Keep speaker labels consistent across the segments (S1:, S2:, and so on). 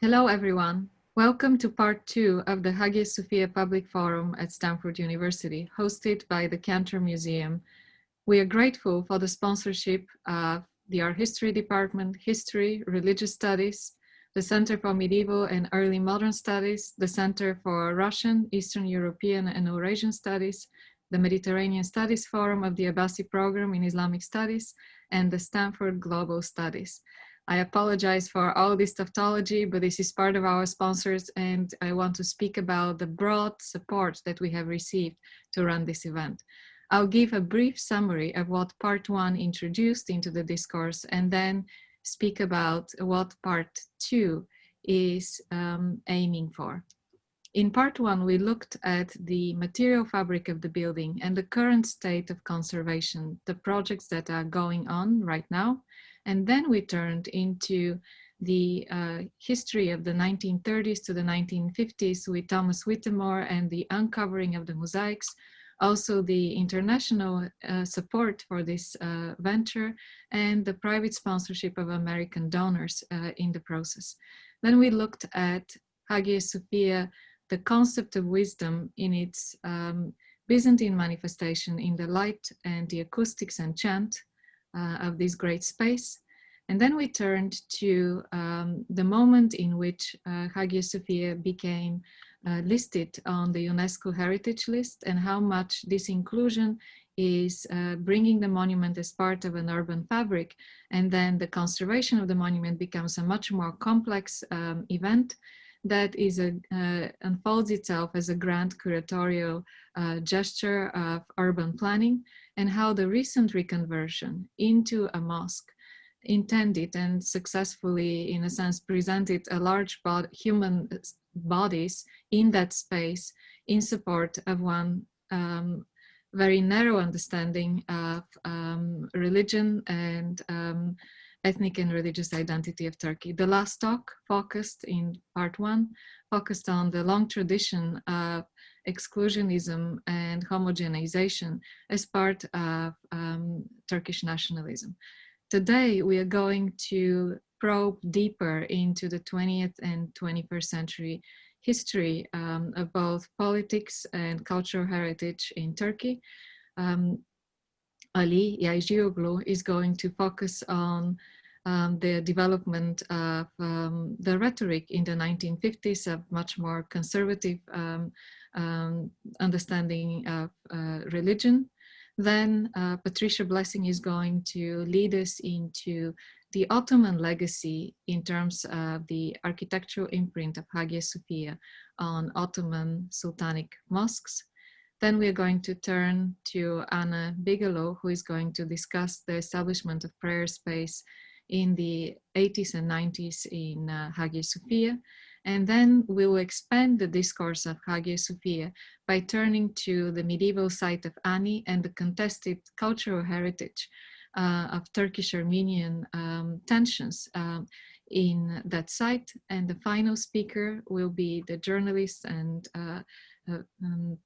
S1: Hello, everyone. Welcome to part 2 of the Hagia Sophia Public Forum at Stanford University, hosted by the Cantor Museum. We are grateful for the sponsorship of the Art History Department, History, Religious Studies, the Center for Medieval and Early Modern Studies, the Center for Russian, Eastern European and Eurasian Studies, the Mediterranean Studies Forum of the Abbasi Program in Islamic Studies, and the Stanford Global Studies. I apologize for all this tautology, but this is part of our sponsors, and I want to speak about the broad support that we have received to run this event. I'll give a brief summary of what part 1 introduced into the discourse, and then speak about what part 2 is aiming for. In part 1, we looked at the material fabric of the building and the current state of conservation, the projects that are going on right now. And then we turned into the history of the 1930s to the 1950s with Thomas Whittemore and the uncovering of the mosaics, also the international support for this venture and the private sponsorship of American donors in the process. Then we looked at Hagia Sophia, the concept of wisdom in its Byzantine manifestation in the light and the acoustics and chant of this great space. And then we turned to the moment in which Hagia Sophia became listed on the UNESCO Heritage List and how much this inclusion is bringing the monument as part of an urban fabric. And then the conservation of the monument becomes a much more complex event that is unfolds itself as a grand curatorial gesture of urban planning, and how the recent reconversion into a mosque intended and successfully, in a sense, presented a large human bodies in that space in support of one very narrow understanding of religion and ethnic and religious identity of Turkey. The last talk focused in part 1, focused on the long tradition of exclusionism and homogenization as part of Turkish nationalism. Today, we are going to probe deeper into the 20th and 21st century history of both politics and cultural heritage in Turkey. Ali Yaycıoğlu is going to focus on the development of the rhetoric in the 1950s of much more conservative understanding of religion. Then Patricia Blessing is going to lead us into the Ottoman legacy in terms of the architectural imprint of Hagia Sophia on Ottoman Sultanic mosques. Then we are going to turn to Anna Bigelow, who is going to discuss the establishment of prayer space in the 80s and 90s in Hagia Sophia. And then we will expand the discourse of Hagia Sophia by turning to the medieval site of Ani and the contested cultural heritage of Turkish-Armenian tensions in that site. And the final speaker will be the journalist and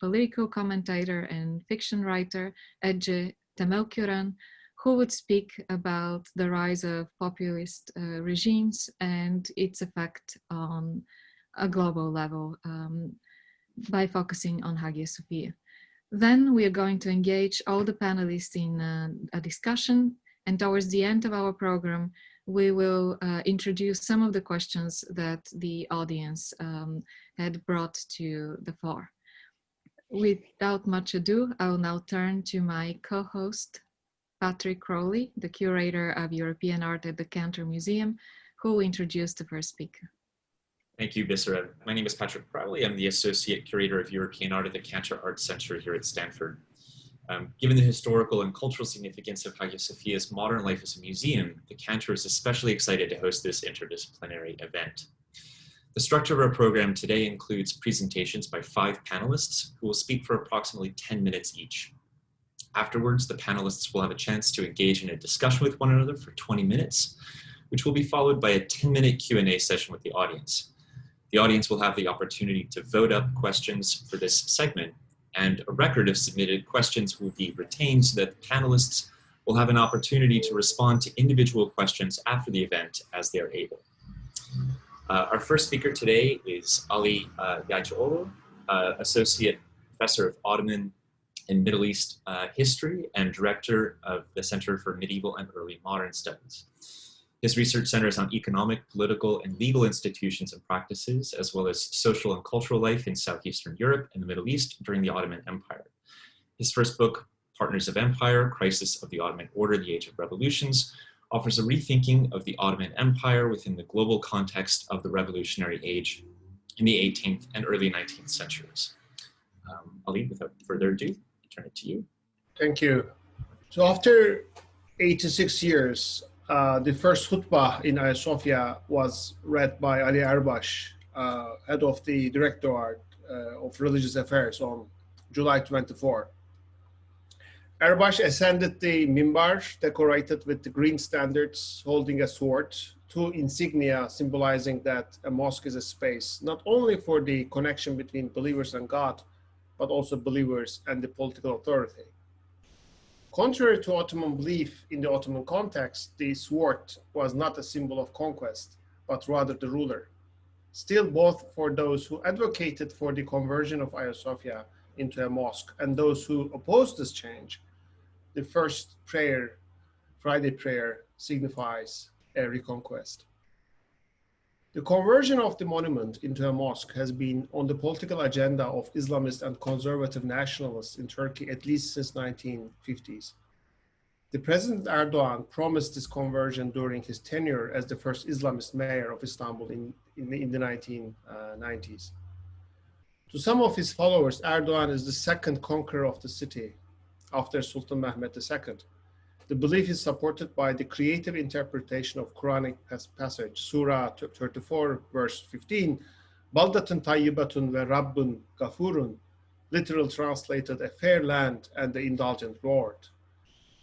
S1: political commentator and fiction writer Ece Temelkuran, who would speak about the rise of populist regimes and its effect on a global level by focusing on Hagia Sophia. Then we are going to engage all the panelists in a discussion, and towards the end of our program, we will introduce some of the questions that the audience had brought to the fore. Without much ado, I will now turn to my co-host, Patrick Crowley, the curator of European art at the Cantor Museum, who will introduce the first speaker.
S2: Thank you, Bissara. My name is Patrick Crowley. I'm the Associate Curator of European Art at the Cantor Art Center here at Stanford. Given the historical and cultural significance of Hagia Sophia's modern life as a museum, the Cantor is especially excited to host this interdisciplinary event. The structure of our program today includes presentations by 5 panelists who will speak for approximately 10 minutes each. Afterwards, the panelists will have a chance to engage in a discussion with one another for 20 minutes, which will be followed by a 10-minute Q&A session with the audience. The audience will have the opportunity to vote up questions for this segment, and a record of submitted questions will be retained so that the panelists will have an opportunity to respond to individual questions after the event as they're able. Our first speaker today is Ali Yajioğlu, Associate Professor of Ottoman and Middle East History and Director of the Center for Medieval and Early Modern Studies. His research centers on economic, political, and legal institutions and practices, as well as social and cultural life in Southeastern Europe and the Middle East during the Ottoman Empire. His first book, Partners of Empire, Crisis of the Ottoman Order, the Age of Revolutions, offers a rethinking of the Ottoman Empire within the global context of the revolutionary age in the 18th and early 19th centuries. Ali, without further ado, I turn it to you.
S3: Thank you. So after 86 years, the first khutbah in Hagia Sophia was read by Ali Erbash, head of the Directorate of Religious Affairs, on July 24. Erbash ascended the mimbar, decorated with the green standards, holding a sword, two insignia symbolizing that a mosque is a space, not only for the connection between believers and God, but also believers and the political authority. Contrary to Ottoman belief in the Ottoman context, the sword was not a symbol of conquest, but rather the ruler. Still, both for those who advocated for the conversion of Hagia Sophia into a mosque and those who opposed this change, the first prayer, Friday prayer, signifies a reconquest. The conversion of the monument into a mosque has been on the political agenda of Islamist and conservative nationalists in Turkey at least since 1950s. The President Erdogan promised this conversion during his tenure as the first Islamist mayor of Istanbul in the 1990s. To some of his followers, Erdogan is the second conqueror of the city after Sultan Mehmet II. The belief is supported by the creative interpretation of Quranic passage, Surah 34, verse 15, Baldatun tayyibatun ve Rabbun gafurun, literal translated, a fair land and the indulgent Lord.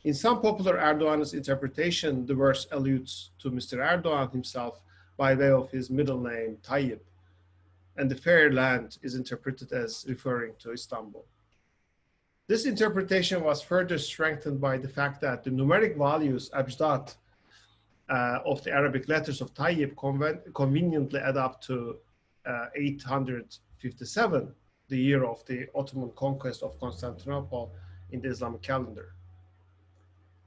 S3: In some popular Erdoganist interpretation, the verse alludes to Mr. Erdogan himself by way of his middle name, Tayyip, and the fair land is interpreted as referring to Istanbul. This interpretation was further strengthened by the fact that the numeric values, abjad, of the Arabic letters of Tayyip conveniently add up to 857, the year of the Ottoman conquest of Constantinople in the Islamic calendar.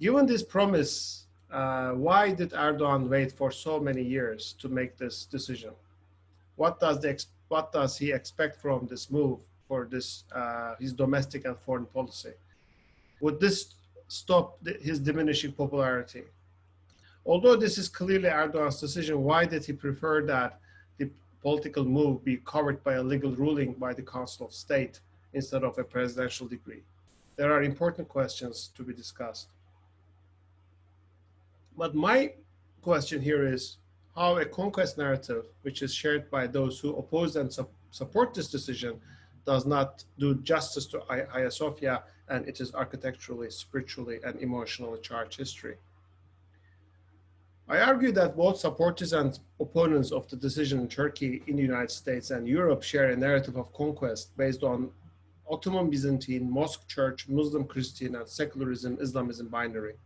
S3: Given this promise, why did Erdogan wait for so many years to make this decision? What does he expect from this move for this his domestic and foreign policy? Would this stop his diminishing popularity? Although this is clearly Erdogan's decision, why did he prefer that the political move be covered by a legal ruling by the Council of State instead of a presidential decree? There are important questions to be discussed. But my question here is how a conquest narrative, which is shared by those who oppose and support this decision, does not do justice to Hagia Sophia and its architecturally, spiritually, and emotionally charged history. I argue that both supporters and opponents of the decision in Turkey, in the United States, and Europe share a narrative of conquest based on Ottoman, Byzantine, mosque, church, Muslim, Christian, and secularism, Islamism binary.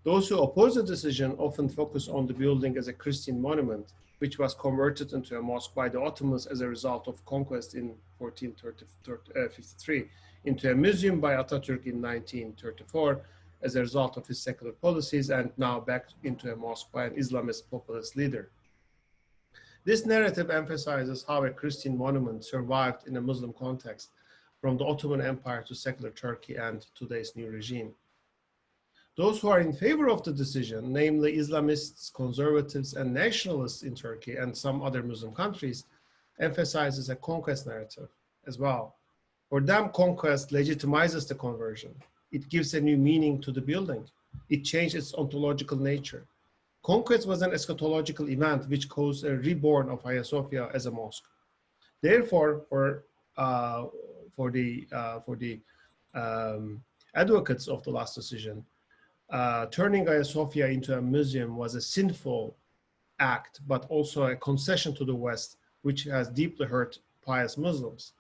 S3: Those who oppose the decision often focus on the building as a Christian monument, which was converted into a mosque by the Ottomans as a result of conquest in 1453, into a museum by Atatürk in 1934 as a result of his secular policies, and now back into a mosque by an Islamist populist leader. This narrative emphasizes how a Christian monument survived in a Muslim context from the Ottoman Empire to secular Turkey and today's new regime. Those who are in favor of the decision, namely Islamists, conservatives, and nationalists in Turkey and some other Muslim countries, emphasizes a conquest narrative as well. For them, conquest legitimizes the conversion. It gives a new meaning to the building. It changed its ontological nature. Conquest was an eschatological event which caused a reborn of Hagia Sophia as a mosque. Therefore, for the advocates of the last decision, turning Hagia Sophia into a museum was a sinful act, but also a concession to the West, which has deeply hurt pious Muslims.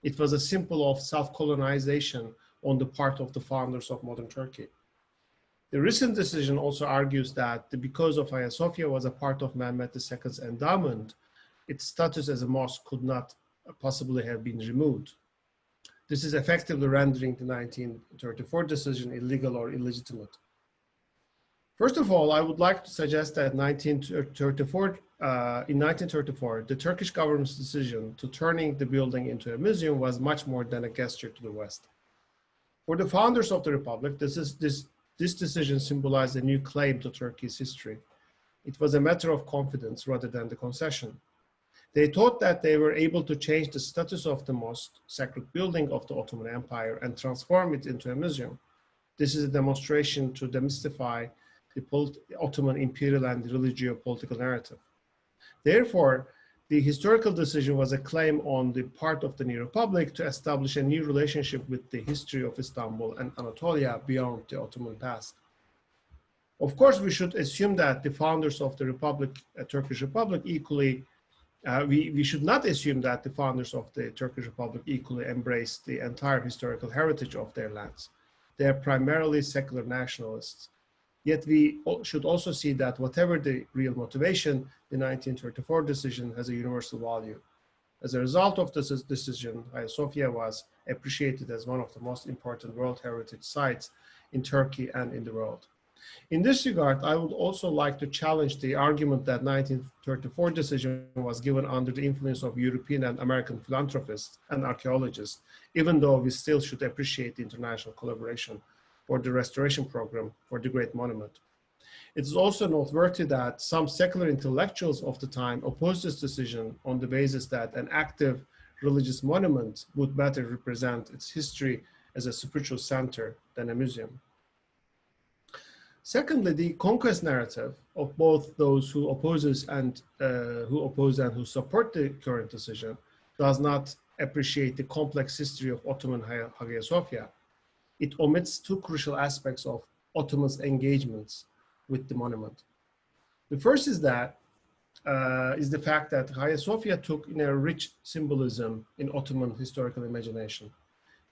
S3: It was a symbol of self-colonization on the part of the founders of modern Turkey. The recent decision also argues that because of Hagia Sophia was a part of Mehmet II's endowment, its status as a mosque could not possibly have been removed. This is effectively rendering the 1934 decision illegal or illegitimate. First of all, I would like to suggest that in 1934, the Turkish government's decision to turning the building into a museum was much more than a gesture to the West. For the founders of the Republic, this decision symbolized a new claim to Turkey's history. It was a matter of confidence rather than the concession. They thought that they were able to change the status of the most sacred building of the Ottoman Empire and transform it into a museum. This is a demonstration to demystify the Ottoman imperial and religio-political narrative. Therefore, the historical decision was a claim on the part of the new republic to establish a new relationship with the history of Istanbul and Anatolia beyond the Ottoman past. Of course, we should assume that the founders of the Republic, Turkish Republic equally, we should not assume that the founders of the Turkish Republic equally embraced the entire historical heritage of their lands. They are primarily secular nationalists. Yet we should also see that whatever the real motivation, the 1934 decision has a universal value. As a result of this decision, Hagia Sophia was appreciated as one of the most important World Heritage sites in Turkey and in the world. In this regard, I would also like to challenge the argument that 1934 decision was given under the influence of European and American philanthropists and archaeologists, even though we still should appreciate the international collaboration for the restoration program for the Great Monument. It is also noteworthy that some secular intellectuals of the time opposed this decision on the basis that an active religious monument would better represent its history as a spiritual center than a museum. Secondly, the conquest narrative of both those who oppose and who support the current decision does not appreciate the complex history of Ottoman Hagia Sophia. It omits two crucial aspects of Ottoman's engagements with the monument. The first is the fact that Hagia Sophia took in a rich symbolism in Ottoman historical imagination.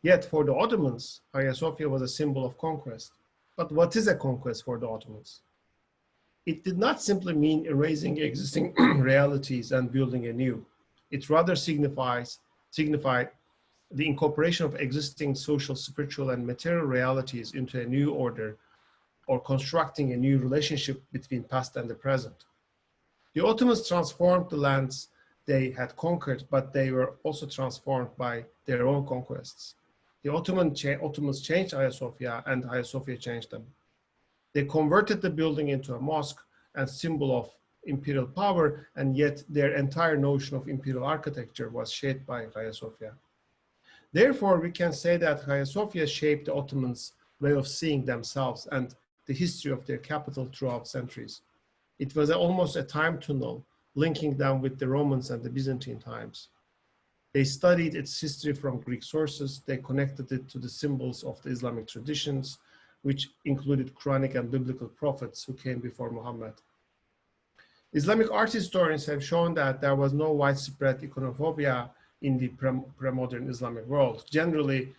S3: Yet for the Ottomans, Hagia Sophia was a symbol of conquest. But what is a conquest for the Ottomans? It did not simply mean erasing existing realities and building anew. It rather signified the incorporation of existing social, spiritual, and material realities into a new order, or constructing a new relationship between past and the present. The Ottomans transformed the lands they had conquered, but they were also transformed by their own conquests. The Ottomans changed Hagia Sophia, and Hagia Sophia changed them. They converted the building into a mosque and symbol of imperial power, and yet their entire notion of imperial architecture was shaped by Hagia Sophia. Therefore, we can say that Hagia Sophia shaped the Ottomans' way of seeing themselves and the history of their capital throughout centuries. It was almost a time tunnel linking them with the Romans and the Byzantine times. They studied its history from Greek sources. They connected it to the symbols of the Islamic traditions, which included Quranic and biblical prophets who came before Muhammad. Islamic art historians have shown that there was no widespread iconophobia in the pre-modern Islamic world. Generally,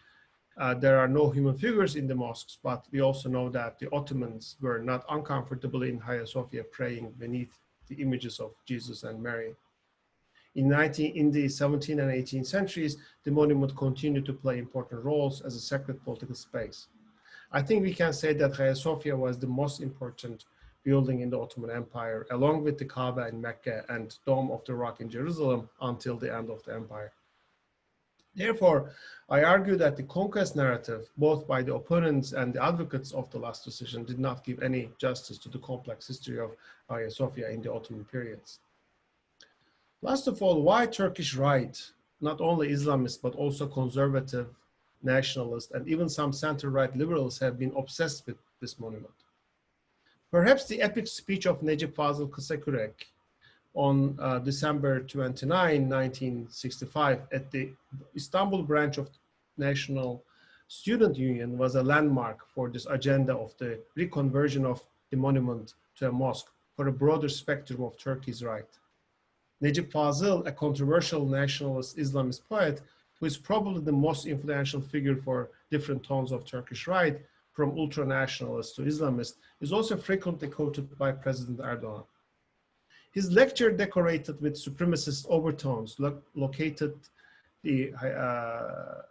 S3: there are no human figures in the mosques, but we also know that the Ottomans were not uncomfortable in Hagia Sophia praying beneath the images of Jesus and Mary. In the 17th and 18th centuries, the monument continued to play important roles as a sacred political space. I think we can say that Hagia Sophia was the most important building in the Ottoman Empire, along with the Kaaba in Mecca and Dome of the Rock in Jerusalem until the end of the empire. Therefore, I argue that the conquest narrative, both by the opponents and the advocates of the last decision, did not give any justice to the complex history of Hagia Sophia in the Ottoman periods. Last of all, why Turkish right, not only Islamists, but also conservative, nationalists, and even some center-right liberals have been obsessed with this monument? Perhaps the epic speech of Necip Fazıl Kısakürek on December 29, 1965, at the Istanbul branch of National Student Union was a landmark for this agenda of the reconversion of the monument to a mosque for a broader spectrum of Turkey's right. Necip Fazıl, a controversial nationalist Islamist poet, who is probably the most influential figure for different tones of Turkish right, from ultra-nationalists to Islamists, is also frequently quoted by President Erdogan. His lecture decorated with supremacist overtones located Hagia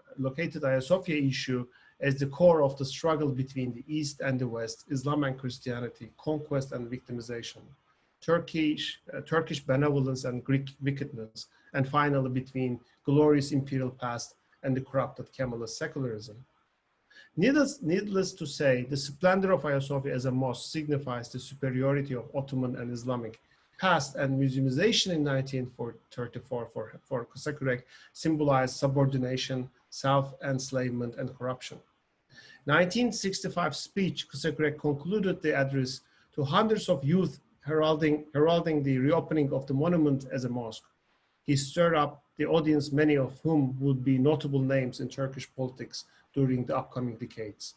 S3: Sophia issue as the core of the struggle between the East and the West, Islam and Christianity, conquest and victimization, Turkish benevolence and Greek wickedness, and finally between glorious imperial past and the corrupted Kemalist secularism. Needless to say, the splendor of Hagia Sophia as a mosque signifies the superiority of Ottoman and Islamic past, and museumization in 1934 for Kösekerek symbolized subordination, self-enslavement, and corruption. 1965 speech, Kösekerek concluded the address to hundreds of youth heralding the reopening of the monument as a mosque. He stirred up the audience, many of whom would be notable names in Turkish politics during the upcoming decades.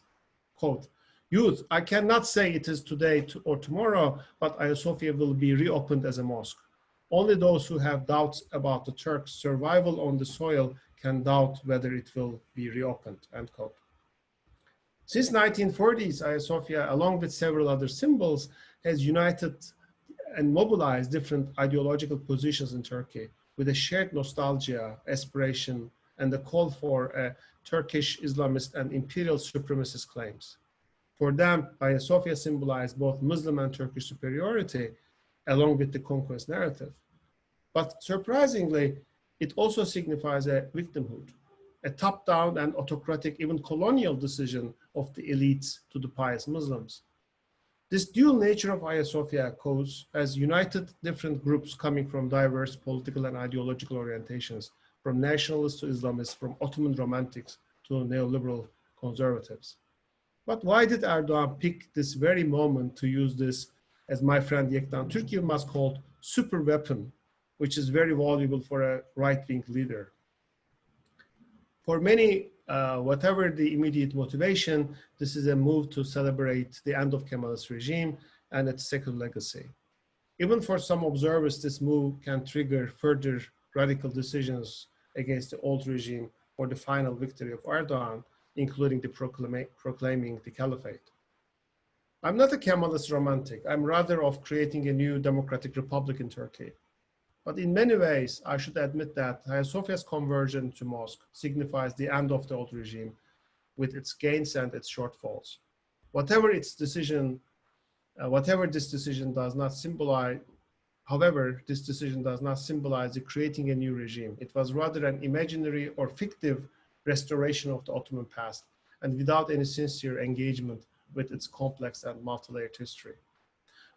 S3: Quote, "Youth, I cannot say it is today or tomorrow, but Hagia Sophia will be reopened as a mosque. Only those who have doubts about the Turks' survival on the soil can doubt whether it will be reopened," end quote. Since 1940s, Hagia Sophia, along with several other symbols, has united and mobilized different ideological positions in Turkey with a shared nostalgia, aspiration, and the call for Turkish Islamist and imperial supremacist claims. For them, Hagia Sophia symbolized both Muslim and Turkish superiority, along with the conquest narrative. But surprisingly, it also signifies a victimhood, a top-down and autocratic, even colonial decision of the elites to the pious Muslims. This dual nature of Hagia Sophia cause has united different groups coming from diverse political and ideological orientations, from nationalists to Islamists, from Ottoman romantics to neoliberal conservatives. But why did Erdogan pick this very moment to use this, as my friend Yektan Türk Yılmaz called, super weapon, which is very valuable for a right-wing leader? For many, whatever the immediate motivation, this is a move to celebrate the end of Kemalist regime and its secular legacy. Even for some observers, this move can trigger further radical decisions against the old regime for the final victory of Erdogan, including the proclaiming the caliphate. I'm not a Kemalist romantic. I'm rather of creating a new democratic republic in Turkey. But in many ways, I should admit that Hagia Sophia's conversion to mosque signifies the end of the old regime with its gains and its shortfalls. Whatever this decision does not symbolize, however, this decision does not symbolize the creating a new regime. It was rather an imaginary or fictive restoration of the Ottoman past, and without any sincere engagement with its complex and multi-layered history.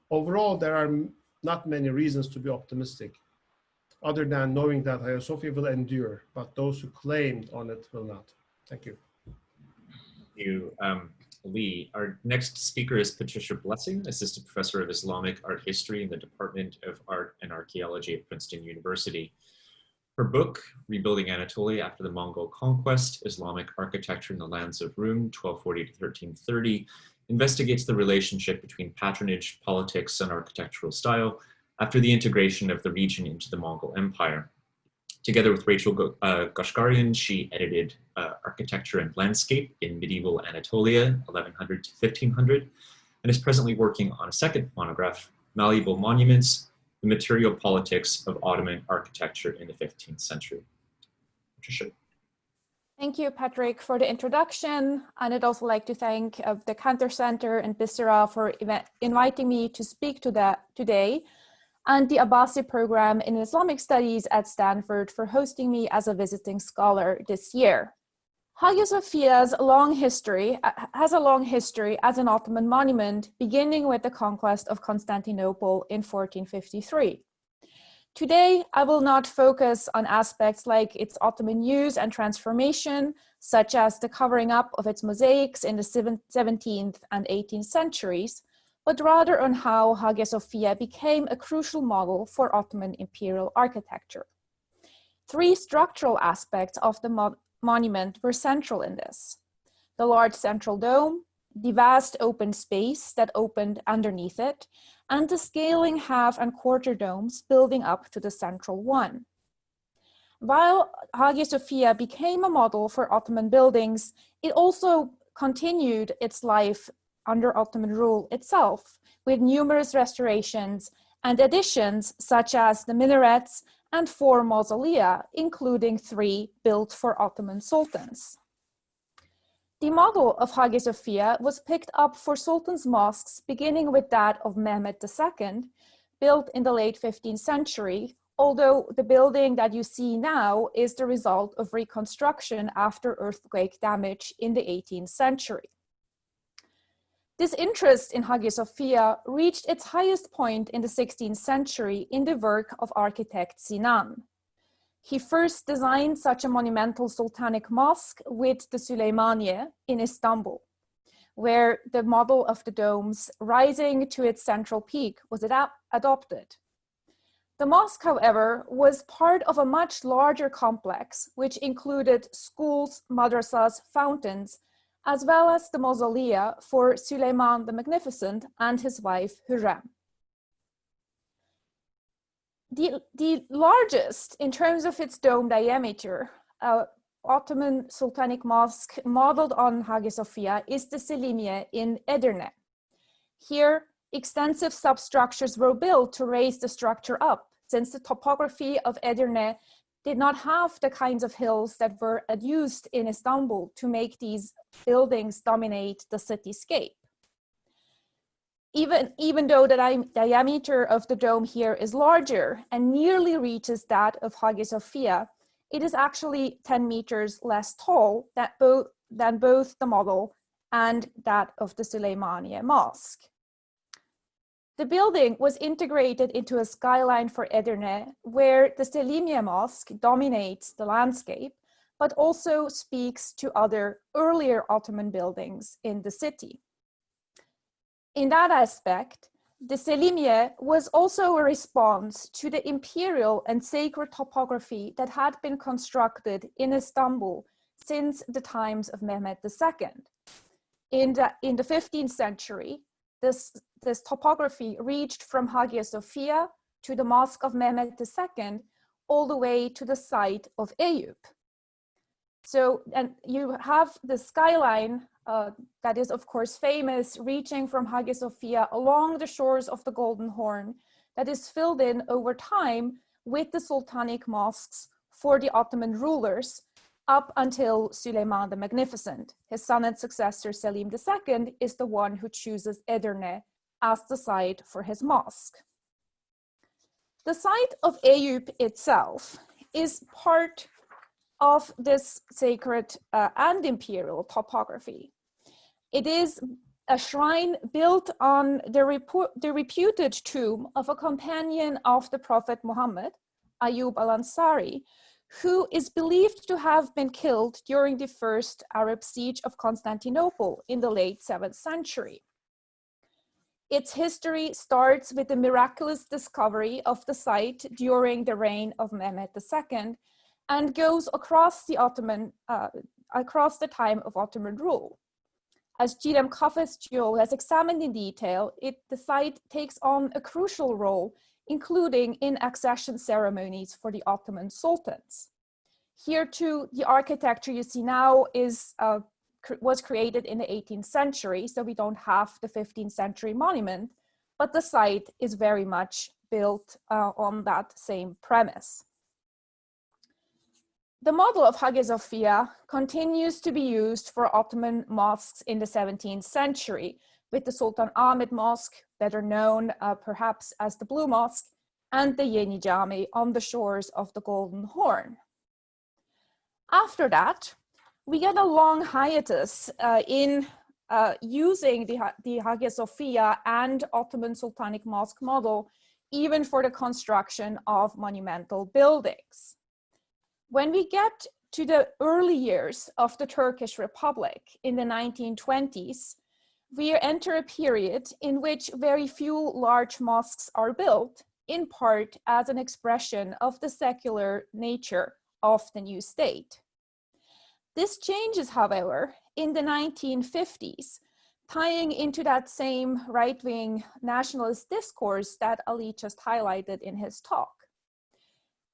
S3: Overall, there are not many reasons to be optimistic, other than knowing that Hagia Sophia will endure, but those who claimed on it will not. Thank you.
S2: Thank you, Lee. Our next speaker is Patricia Blessing, Assistant Professor of Islamic Art History in the Department of Art and Archaeology at Princeton University. Her book, Rebuilding Anatolia After the Mongol Conquest, Islamic Architecture in the Lands of Rum, 1240 to 1330, investigates the relationship between patronage, politics, and architectural style after the integration of the region into the Mongol Empire. Together with Rachel Goshgarian, she edited Architecture and Landscape in Medieval Anatolia, 1100 to 1500, and is presently working on a second monograph, Malleable Monuments, the Material Politics of Ottoman Architecture in the 15th Century. Patricia.
S4: Thank you, Patrick, for the introduction. And I'd also like to thank the Cantor Center and Bissera for inviting me to speak today, and the Abbasi program in Islamic Studies at Stanford for hosting me as a visiting scholar this year. Hagia Sophia has a long history as an Ottoman monument, beginning with the conquest of Constantinople in 1453. Today, I will not focus on aspects like its Ottoman use and transformation, such as the covering up of its mosaics in the 17th and 18th centuries, but rather on how Hagia Sophia became a crucial model for Ottoman imperial architecture. Three structural aspects of the monument were central in this: the large central dome, the vast open space that opened underneath it, and the scaling half and quarter domes building up to the central one. While Hagia Sophia became a model for Ottoman buildings, it also continued its life under Ottoman rule itself, with numerous restorations and additions such as the minarets and 4 mausolea, including 3 built for Ottoman sultans. The model of Hagia Sophia was picked up for sultans' mosques, beginning with that of Mehmed II, built in the late 15th century, although the building that you see now is the result of reconstruction after earthquake damage in the 18th century. This interest in Hagia Sophia reached its highest point in the 16th century in the work of architect Sinan. He first designed such a monumental sultanic mosque with the Süleymaniye in Istanbul, where the model of the domes rising to its central peak was adopted. The mosque, however, was part of a much larger complex, which included schools, madrasas, fountains, as well as the mausolea for Süleyman the Magnificent and his wife Hürrem. The largest, in terms of its dome diameter, Ottoman Sultanic Mosque modeled on Hagia Sophia is the Selimiye in Edirne. Here, extensive substructures were built to raise the structure up, since the topography of Edirne did not have the kinds of hills that were used in Istanbul to make these buildings dominate the cityscape. Even though the diameter of the dome here is larger and nearly reaches that of Hagia Sophia, it is actually 10 meters less tall than both the model and that of the Süleymaniye Mosque. The building was integrated into a skyline for Edirne, where the Selimiye Mosque dominates the landscape, but also speaks to other earlier Ottoman buildings in the city. In that aspect, the Selimiye was also a response to the imperial and sacred topography that had been constructed in Istanbul since the times of Mehmed II. In the 15th century, this topography reached from Hagia Sophia to the Mosque of Mehmed II, all the way to the site of Eyüp. So, and you have the skyline that is of course famous, reaching from Hagia Sophia along the shores of the Golden Horn, that is filled in over time with the sultanic mosques for the Ottoman rulers up until Süleyman the Magnificent. His son and successor Selim II is the one who chooses Edirne as the site for his mosque. The site of Eyüp itself is part of this sacred and imperial topography. It is a shrine built on the reputed tomb of a companion of the Prophet Muhammad, Ayyub al-Ansari, who is believed to have been killed during the first Arab siege of Constantinople in the late 7th century. Its history starts with the miraculous discovery of the site during the reign of Mehmed II, and goes across the time of Ottoman rule. As Chidem Kafescio has examined in detail, the site takes on a crucial role, including in accession ceremonies for the Ottoman sultans. Here too, the architecture you see now was created in the 18th century, so we don't have the 15th century monument, but the site is very much built on that same premise. The model of Hagia Sophia continues to be used for Ottoman mosques in the 17th century, with the Sultan Ahmed Mosque, better known perhaps as the Blue Mosque, and the Yeni Cami on the shores of the Golden Horn. After that, we get a long hiatus in using the Hagia Sophia and Ottoman Sultanic Mosque model, even for the construction of monumental buildings. When we get to the early years of the Turkish Republic in the 1920s, we enter a period in which very few large mosques are built, in part as an expression of the secular nature of the new state. This changes, however, in the 1950s, tying into that same right-wing nationalist discourse that Ali just highlighted in his talk.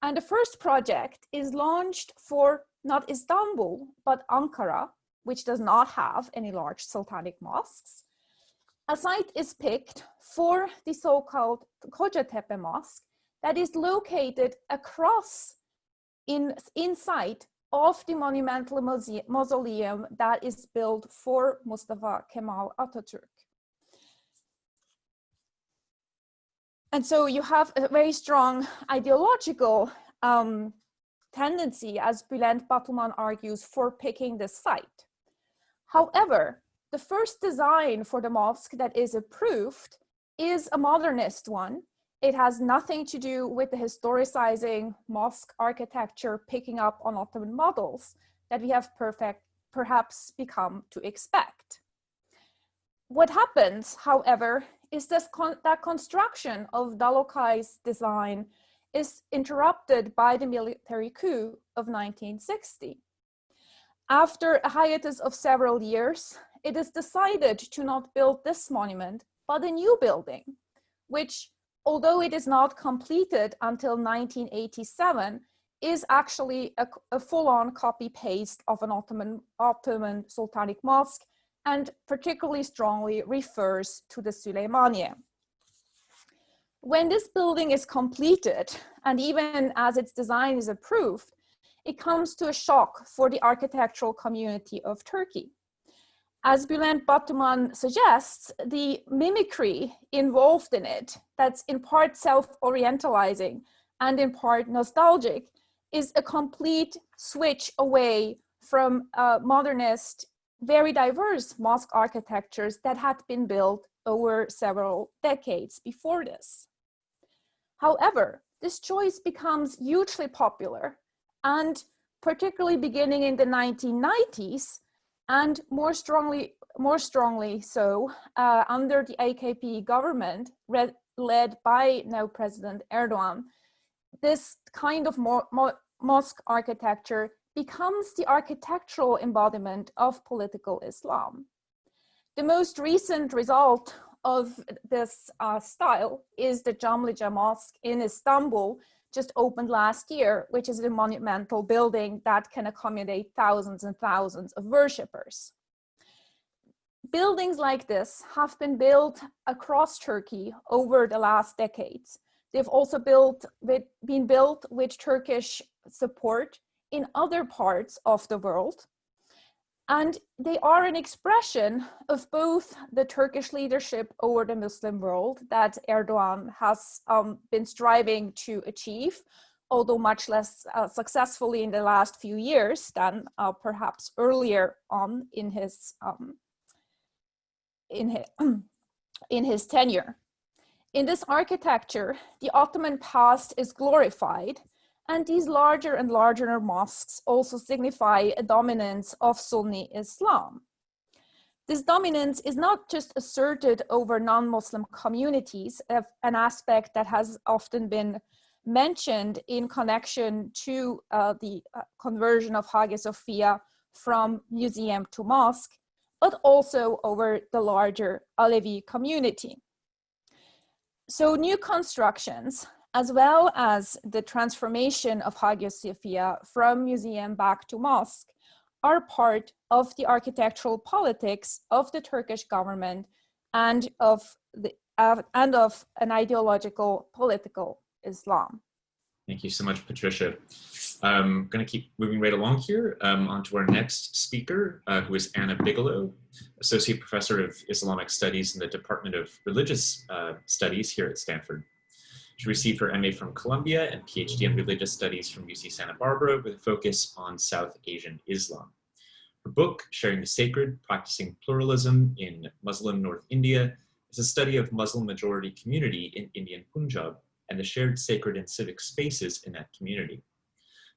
S4: And the first project is launched for not Istanbul, but Ankara which does not have any large sultanic mosques. A site is picked for the so-called Kocatepe Mosque that is located across inside of the monumental mausoleum that is built for Mustafa Kemal Atatürk. And so you have a very strong ideological tendency, as Bülent Batuman argues, for picking this site. However, the first design for the mosque that is approved is a modernist one. It has nothing to do with the historicizing mosque architecture, picking up on Ottoman models that we have perhaps become to expect. What happens, however, is that construction of Dalokai's design is interrupted by the military coup of 1960. After a hiatus of several years, it is decided to not build this monument, but a new building, which, although it is not completed until 1987, is actually a full-on copy-paste of an Ottoman Sultanic mosque, and particularly strongly refers to the Süleymaniye. When this building is completed, and even as its design is approved, it comes to a shock for the architectural community of Turkey. As Bülent Batuman suggests, the mimicry involved in it, that's in part self-orientalizing and in part nostalgic, is a complete switch away from modernist, very diverse mosque architectures that had been built over several decades before this. However, this choice becomes hugely popular, and particularly beginning in the 1990s, and more strongly so under the AKP government led by now President Erdogan, this kind of mosque architecture becomes the architectural embodiment of political Islam. The most recent result of this style is the Camlıca Mosque in Istanbul, just opened last year, which is a monumental building that can accommodate thousands and thousands of worshippers. Buildings like this have been built across Turkey over the last decades. They've also been built with Turkish support in other parts of the world. And they are an expression of both the Turkish leadership over the Muslim world that Erdogan has been striving to achieve, although much less successfully in the last few years than perhaps earlier on in his tenure. In this architecture, the Ottoman past is glorified, and these larger and larger mosques also signify a dominance of Sunni Islam. This dominance is not just asserted over non-Muslim communities, an aspect that has often been mentioned in connection to the conversion of Hagia Sophia from museum to mosque, but also over the larger Alevi community. So new constructions, as well as the transformation of Hagia Sophia from museum back to mosque, are part of the architectural politics of the Turkish government and of an ideological political Islam.
S2: Thank you so much, Patricia. I'm going to keep moving right along here on to our next speaker, who is Anna Bigelow, Associate Professor of Islamic Studies in the Department of Religious Studies here at Stanford. She received her MA from Columbia and PhD in Religious Studies from UC Santa Barbara with a focus on South Asian Islam. Her book, Sharing the Sacred, Practicing Pluralism in Muslim North India, is a study of Muslim majority community in Indian Punjab and the shared sacred and civic spaces in that community.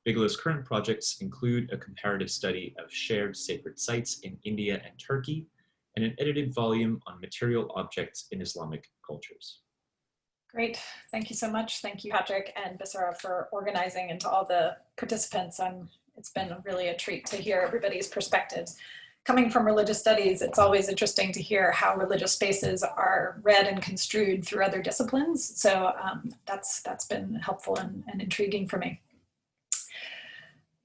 S2: Bigelow's current projects include a comparative study of shared sacred sites in India and Turkey, and an edited volume on material objects in Islamic cultures.
S5: Great, thank you so much. Thank you, Patrick and Bisera, for organizing, and to all the participants. It's been really a treat to hear everybody's perspectives. Coming from religious studies, it's always interesting to hear how religious spaces are read and construed through other disciplines. So that's been helpful and intriguing for me.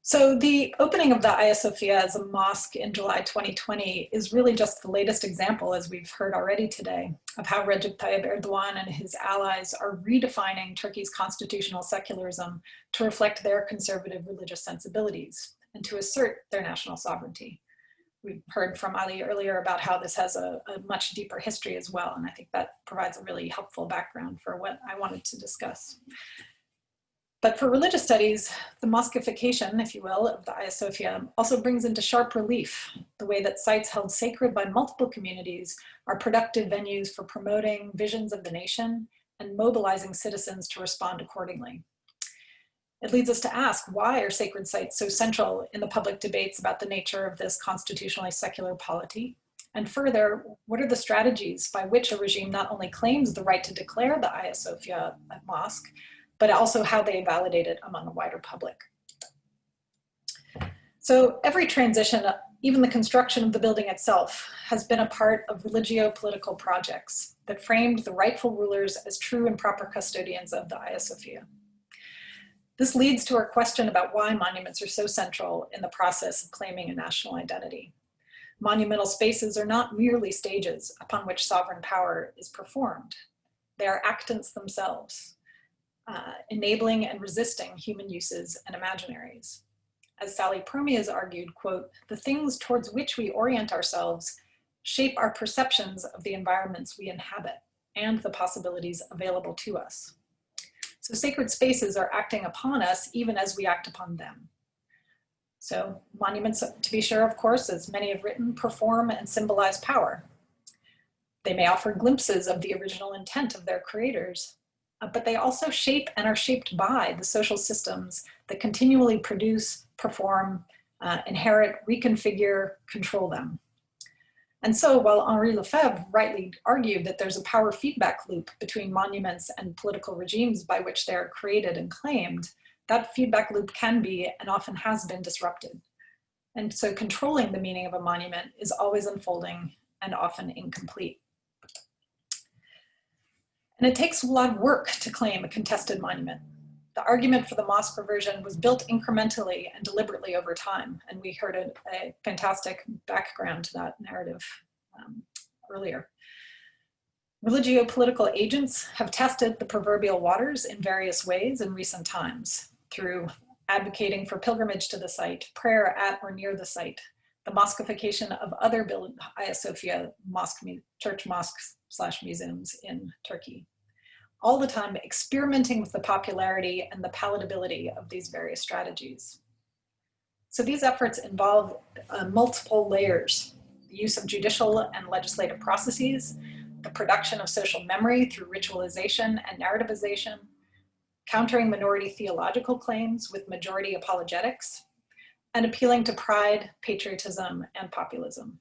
S5: So the opening of the Hagia Sophia as a mosque in July 2020 is really just the latest example, as we've heard already today, of how Recep Tayyip Erdogan and his allies are redefining Turkey's constitutional secularism to reflect their conservative religious sensibilities and to assert their national sovereignty. We heard from Ali earlier about how this has a much deeper history as well, and I think that provides a really helpful background for what I wanted to discuss. But for religious studies, the mosqueification, if you will, of the Hagia Sophia also brings into sharp relief the way that sites held sacred by multiple communities are productive venues for promoting visions of the nation and mobilizing citizens to respond accordingly. It leads us to ask, why are sacred sites so central in the public debates about the nature of this constitutionally secular polity? And further, what are the strategies by which a regime not only claims the right to declare the Hagia Sophia a mosque, but also how they validate it among the wider public? So every transition, even the construction of the building itself, has been a part of religio-political projects that framed the rightful rulers as true and proper custodians of the Hagia Sophia. This leads to our question about why monuments are so central in the process of claiming a national identity. Monumental spaces are not merely stages upon which sovereign power is performed. They are actants themselves, enabling and resisting human uses and imaginaries. As Sally Promy has argued, quote, "The things towards which we orient ourselves shape our perceptions of the environments we inhabit and the possibilities available to us." So sacred spaces are acting upon us even as we act upon them. So monuments, to be sure, of course, as many have written, perform and symbolize power. They may offer glimpses of the original intent of their creators, but they also shape and are shaped by the social systems that continually produce, perform, inherit, reconfigure, control them. And so while Henri Lefebvre rightly argued that there's a power feedback loop between monuments and political regimes by which they are created and claimed, that feedback loop can be and often has been disrupted. And so controlling the meaning of a monument is always unfolding and often incomplete. And it takes a lot of work to claim a contested monument. The argument for the mosque reversion was built incrementally and deliberately over time, and we heard a fantastic background to that narrative earlier. Religio-political agents have tested the proverbial waters in various ways in recent times, through advocating for pilgrimage to the site, prayer at or near the site, the mosqueification of other Hagia Sophia church mosques/museums in Turkey. All the time experimenting with the popularity and the palatability of these various strategies. So these efforts involve multiple layers: the use of judicial and legislative processes, the production of social memory through ritualization and narrativization, countering minority theological claims with majority apologetics, and appealing to pride, patriotism, and populism.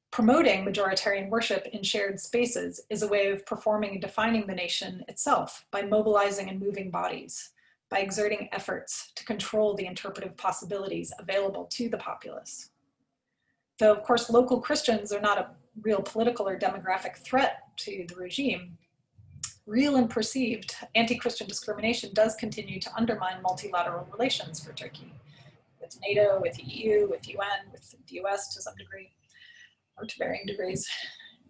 S5: Promoting majoritarian worship in shared spaces is a way of performing and defining the nation itself by mobilizing and moving bodies, by exerting efforts to control the interpretive possibilities available to the populace. Though, of course, local Christians are not a real political or demographic threat to the regime, real and perceived anti-Christian discrimination does continue to undermine multilateral relations for Turkey, with NATO, with the EU, with UN, with the US to some degree, or to varying degrees.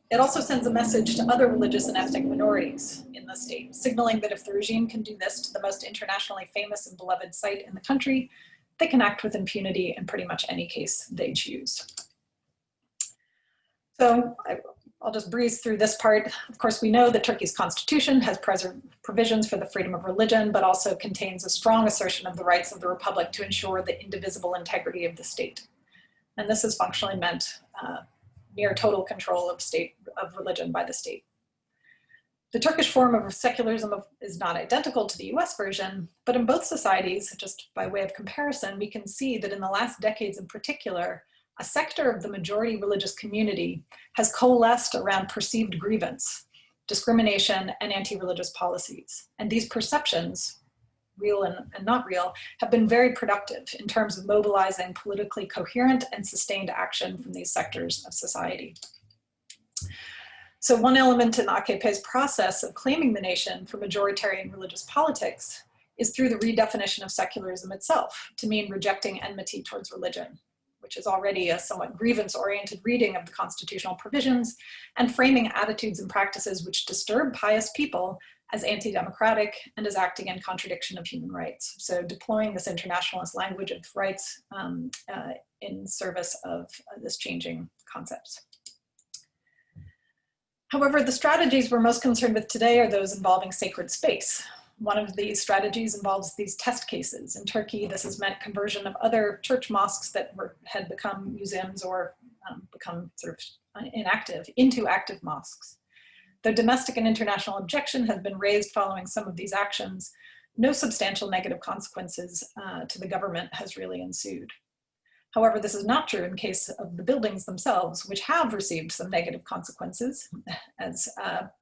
S5: It also sends a message to other religious and ethnic minorities in the state, signaling that if the regime can do this to the most internationally famous and beloved site in the country, they can act with impunity in pretty much any case they choose. So I'll just breeze through this part. Of course, we know that Turkey's constitution has provisions for the freedom of religion, but also contains a strong assertion of the rights of the republic to ensure the indivisible integrity of the state. And this has functionally meant near total control of religion by the state. The Turkish form of secularism is not identical to the US version, but in both societies, just by way of comparison, we can see that in the last decades in particular, a sector of the majority religious community has coalesced around perceived grievance, discrimination, and anti-religious policies. And these perceptions, real and not real, have been very productive in terms of mobilizing politically coherent and sustained action from these sectors of society. So one element in AKP's process of claiming the nation for majoritarian religious politics is through the redefinition of secularism itself to mean rejecting enmity towards religion, which is already a somewhat grievance-oriented reading of the constitutional provisions, and framing attitudes and practices which disturb pious people as anti-democratic and as acting in contradiction of human rights. So deploying this internationalist language of rights in service of this changing concepts. However, the strategies we're most concerned with today are those involving sacred space. One of these strategies involves these test cases. In Turkey, this has meant conversion of other church mosques that had become museums or become sort of inactive into active mosques. Though domestic and international objection has been raised following some of these actions, no substantial negative consequences to the government has really ensued. However, this is not true in case of the buildings themselves, which have received some negative consequences. As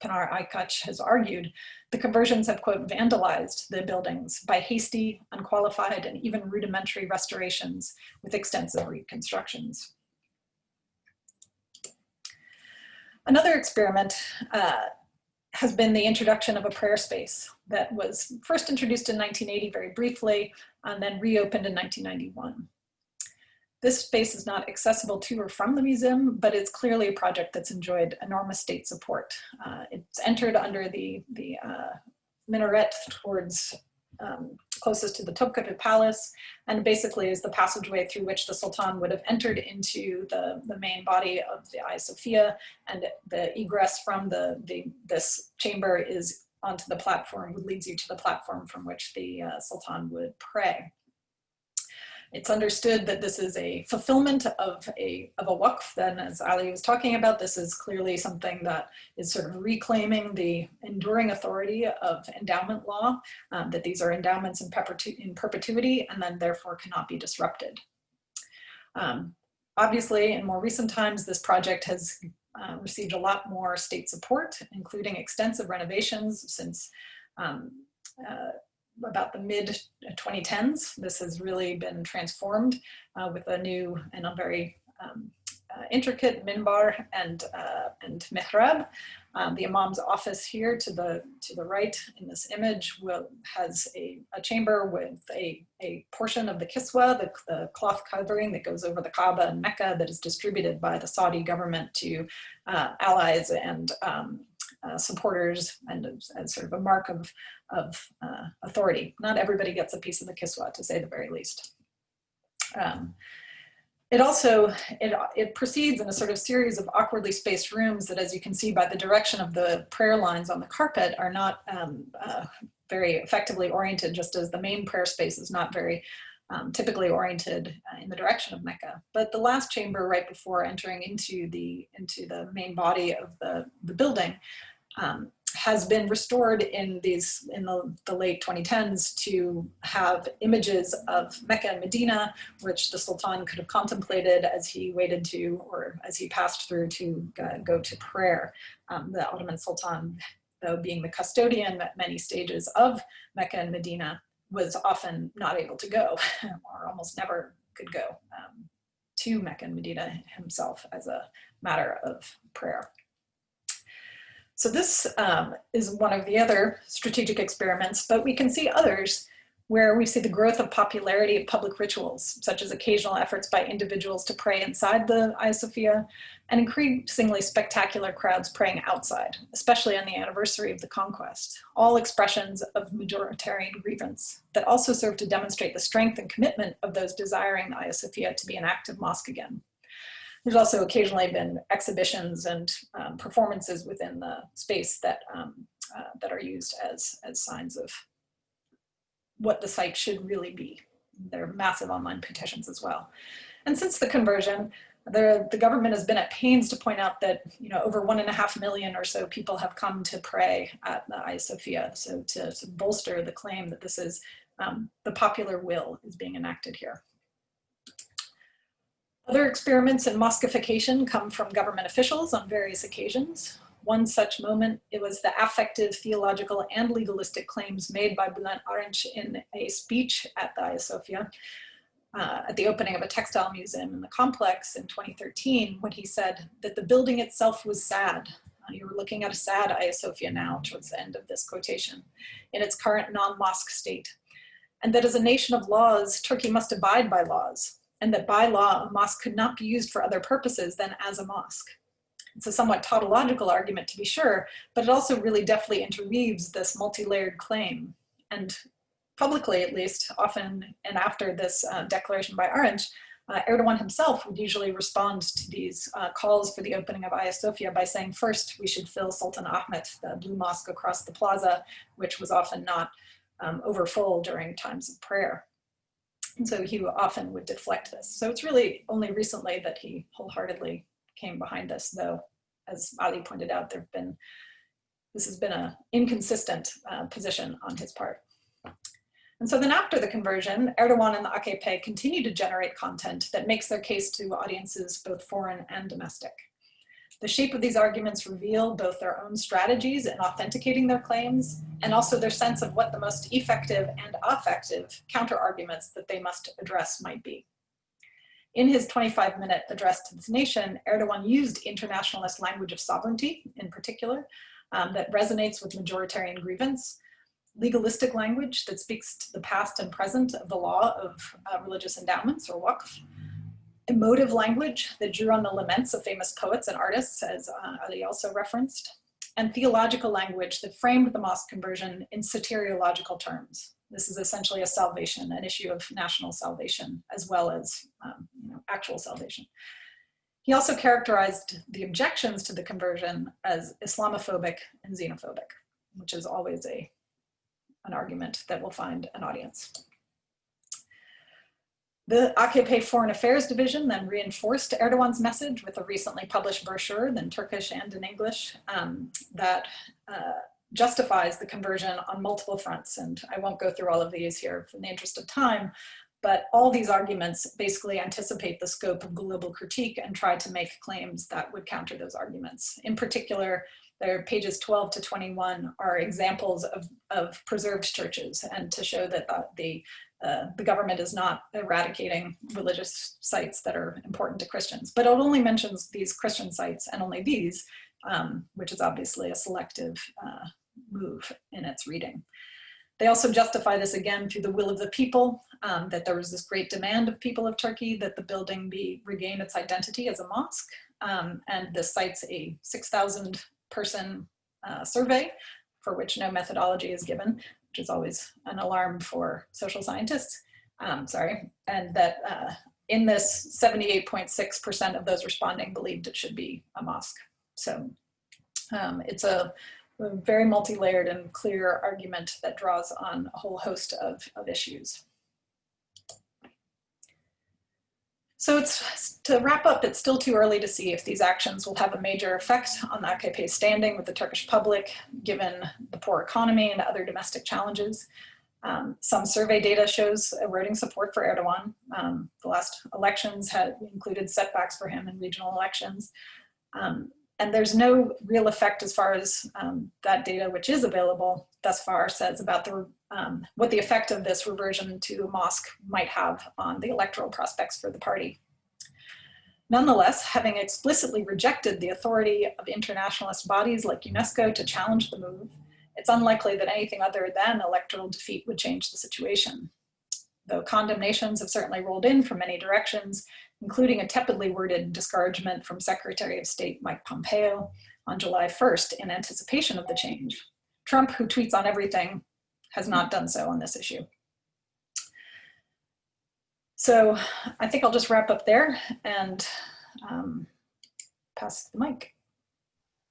S5: Pinar Aykaç has argued, the conversions have, quote, vandalized the buildings by hasty, unqualified, and even rudimentary restorations with extensive reconstructions. Another experiment has been the introduction of a prayer space that was first introduced in 1980 very briefly, and then reopened in 1991. This space is not accessible to or from the museum, but it's clearly a project that's enjoyed enormous state support. It's entered under the minaret towards closest to the Topkapi Palace, and basically is the passageway through which the Sultan would have entered into the main body of the Hagia Sophia, and the egress from this chamber is onto the platform, leads you to the platform from which the Sultan would pray. It's understood that this is a fulfillment of a waqf. Then, as Ali was talking about, this is clearly something that is sort of reclaiming the enduring authority of endowment law, that these are endowments in perpetuity and then therefore cannot be disrupted. Obviously, in more recent times, this project has received a lot more state support, including extensive renovations since about the mid-2010s. This has really been transformed with a new and a very intricate minbar and mihrab. The Imam's office here to the right in this image has a chamber with a portion of the kiswa, the cloth covering that goes over the Kaaba in Mecca, that is distributed by the Saudi government to allies and supporters, and as sort of a mark of authority. Not everybody gets a piece of the kiswa, to say the very least. It proceeds in a sort of series of awkwardly spaced rooms that, as you can see by the direction of the prayer lines on the carpet, are not very effectively oriented, just as the main prayer space is not very typically oriented in the direction of Mecca. But the last chamber right before entering into the main body of the building has been restored in the late 2010s to have images of Mecca and Medina, which the Sultan could have contemplated as he waited to, or as he passed through to go to prayer. The Ottoman Sultan, though being the custodian at many stages of Mecca and Medina, was often not able to go, or almost never could go to Mecca and Medina himself as a matter of prayer. So this is one of the other strategic experiments, but we can see others where we see the growth of popularity of public rituals, such as occasional efforts by individuals to pray inside the Hagia Sophia, and increasingly spectacular crowds praying outside, especially on the anniversary of the conquest, all expressions of majoritarian grievance that also serve to demonstrate the strength and commitment of those desiring the Hagia Sophia to be an active mosque again. There's also occasionally been exhibitions and performances within the space that are used as signs of what the site should really be. There are massive online petitions as well. And since the conversion, the government has been at pains to point out that over 1.5 million or so people have come to pray at the Hagia Sophia. So to bolster the claim that this is the popular will is being enacted here. Other experiments in mosquification come from government officials on various occasions. One such moment, it was the affective, theological, and legalistic claims made by Bülent Arınç in a speech at the Hagia Sophia at the opening of a textile museum in the complex in 2013, when he said that the building itself was sad. You were looking at a sad Hagia Sophia now, towards the end of this quotation, in its current non-mosque state. and that as a nation of laws, Turkey must abide by laws, and that by law, a mosque could not be used for other purposes than as a mosque. It's a somewhat tautological argument, to be sure, but it also really deftly interweaves this multi-layered claim. And publicly, at least, often and after this declaration by Arinç, Erdogan himself would usually respond to these calls for the opening of Hagia Sophia by saying, first, we should fill Sultan Ahmet, the blue mosque across the plaza, which was often not overfull during times of prayer. And so he often would deflect this. So it's really only recently that he wholeheartedly came behind this, though, as Ali pointed out, this has been an inconsistent position on his part. And so then after the conversion, Erdogan and the AKP continue to generate content that makes their case to audiences both foreign and domestic. The shape of these arguments reveal both their own strategies in authenticating their claims and also their sense of what the most effective and affective counter-arguments that they must address might be. In his 25-minute address to this nation, Erdogan used internationalist language of sovereignty in particular that resonates with majoritarian grievance, legalistic language that speaks to the past and present of the law of religious endowments or waqf, emotive language that drew on the laments of famous poets and artists, as Ali also referenced, and theological language that framed the mosque conversion in soteriological terms. This is essentially a salvation, an issue of national salvation, as well as actual salvation. He also characterized the objections to the conversion as Islamophobic and xenophobic, which is always an argument that will find an audience. The AKP Foreign Affairs Division then reinforced Erdogan's message with a recently published brochure in Turkish and in English that justifies the conversion on multiple fronts. And I won't go through all of these here in the interest of time, but all these arguments basically anticipate the scope of global critique and try to make claims that would counter those arguments. In particular, their pages 12 to 21 are examples of preserved churches, and to show that the government is not eradicating religious sites that are important to Christians. But it only mentions these Christian sites and only these, which is obviously a selective move in its reading. They also justify this again through the will of the people, that there was this great demand of people of Turkey that the building regain its identity as a mosque. And this cites a 6,000 person survey for which no methodology is given, which is always an alarm for social scientists, and that in this 78.6% of those responding believed it should be a mosque. So it's a very multi-layered and clear argument that draws on a whole host of issues. So to wrap up, it's still too early to see if these actions will have a major effect on the AKP's standing with the Turkish public, given the poor economy and other domestic challenges. Some survey data shows eroding support for Erdogan. The last elections had included setbacks for him in regional elections. And there's no real effect as far as that data, which is available thus far, says about what the effect of this reversion to a mosque might have on the electoral prospects for the party. Nonetheless, having explicitly rejected the authority of internationalist bodies like UNESCO to challenge the move, it's unlikely that anything other than electoral defeat would change the situation. Though condemnations have certainly rolled in from many directions, including a tepidly worded discouragement from Secretary of State Mike Pompeo on July 1st in anticipation of the change. Trump, who tweets on everything, has not done so on this issue. So I think I'll just wrap up there and pass the mic.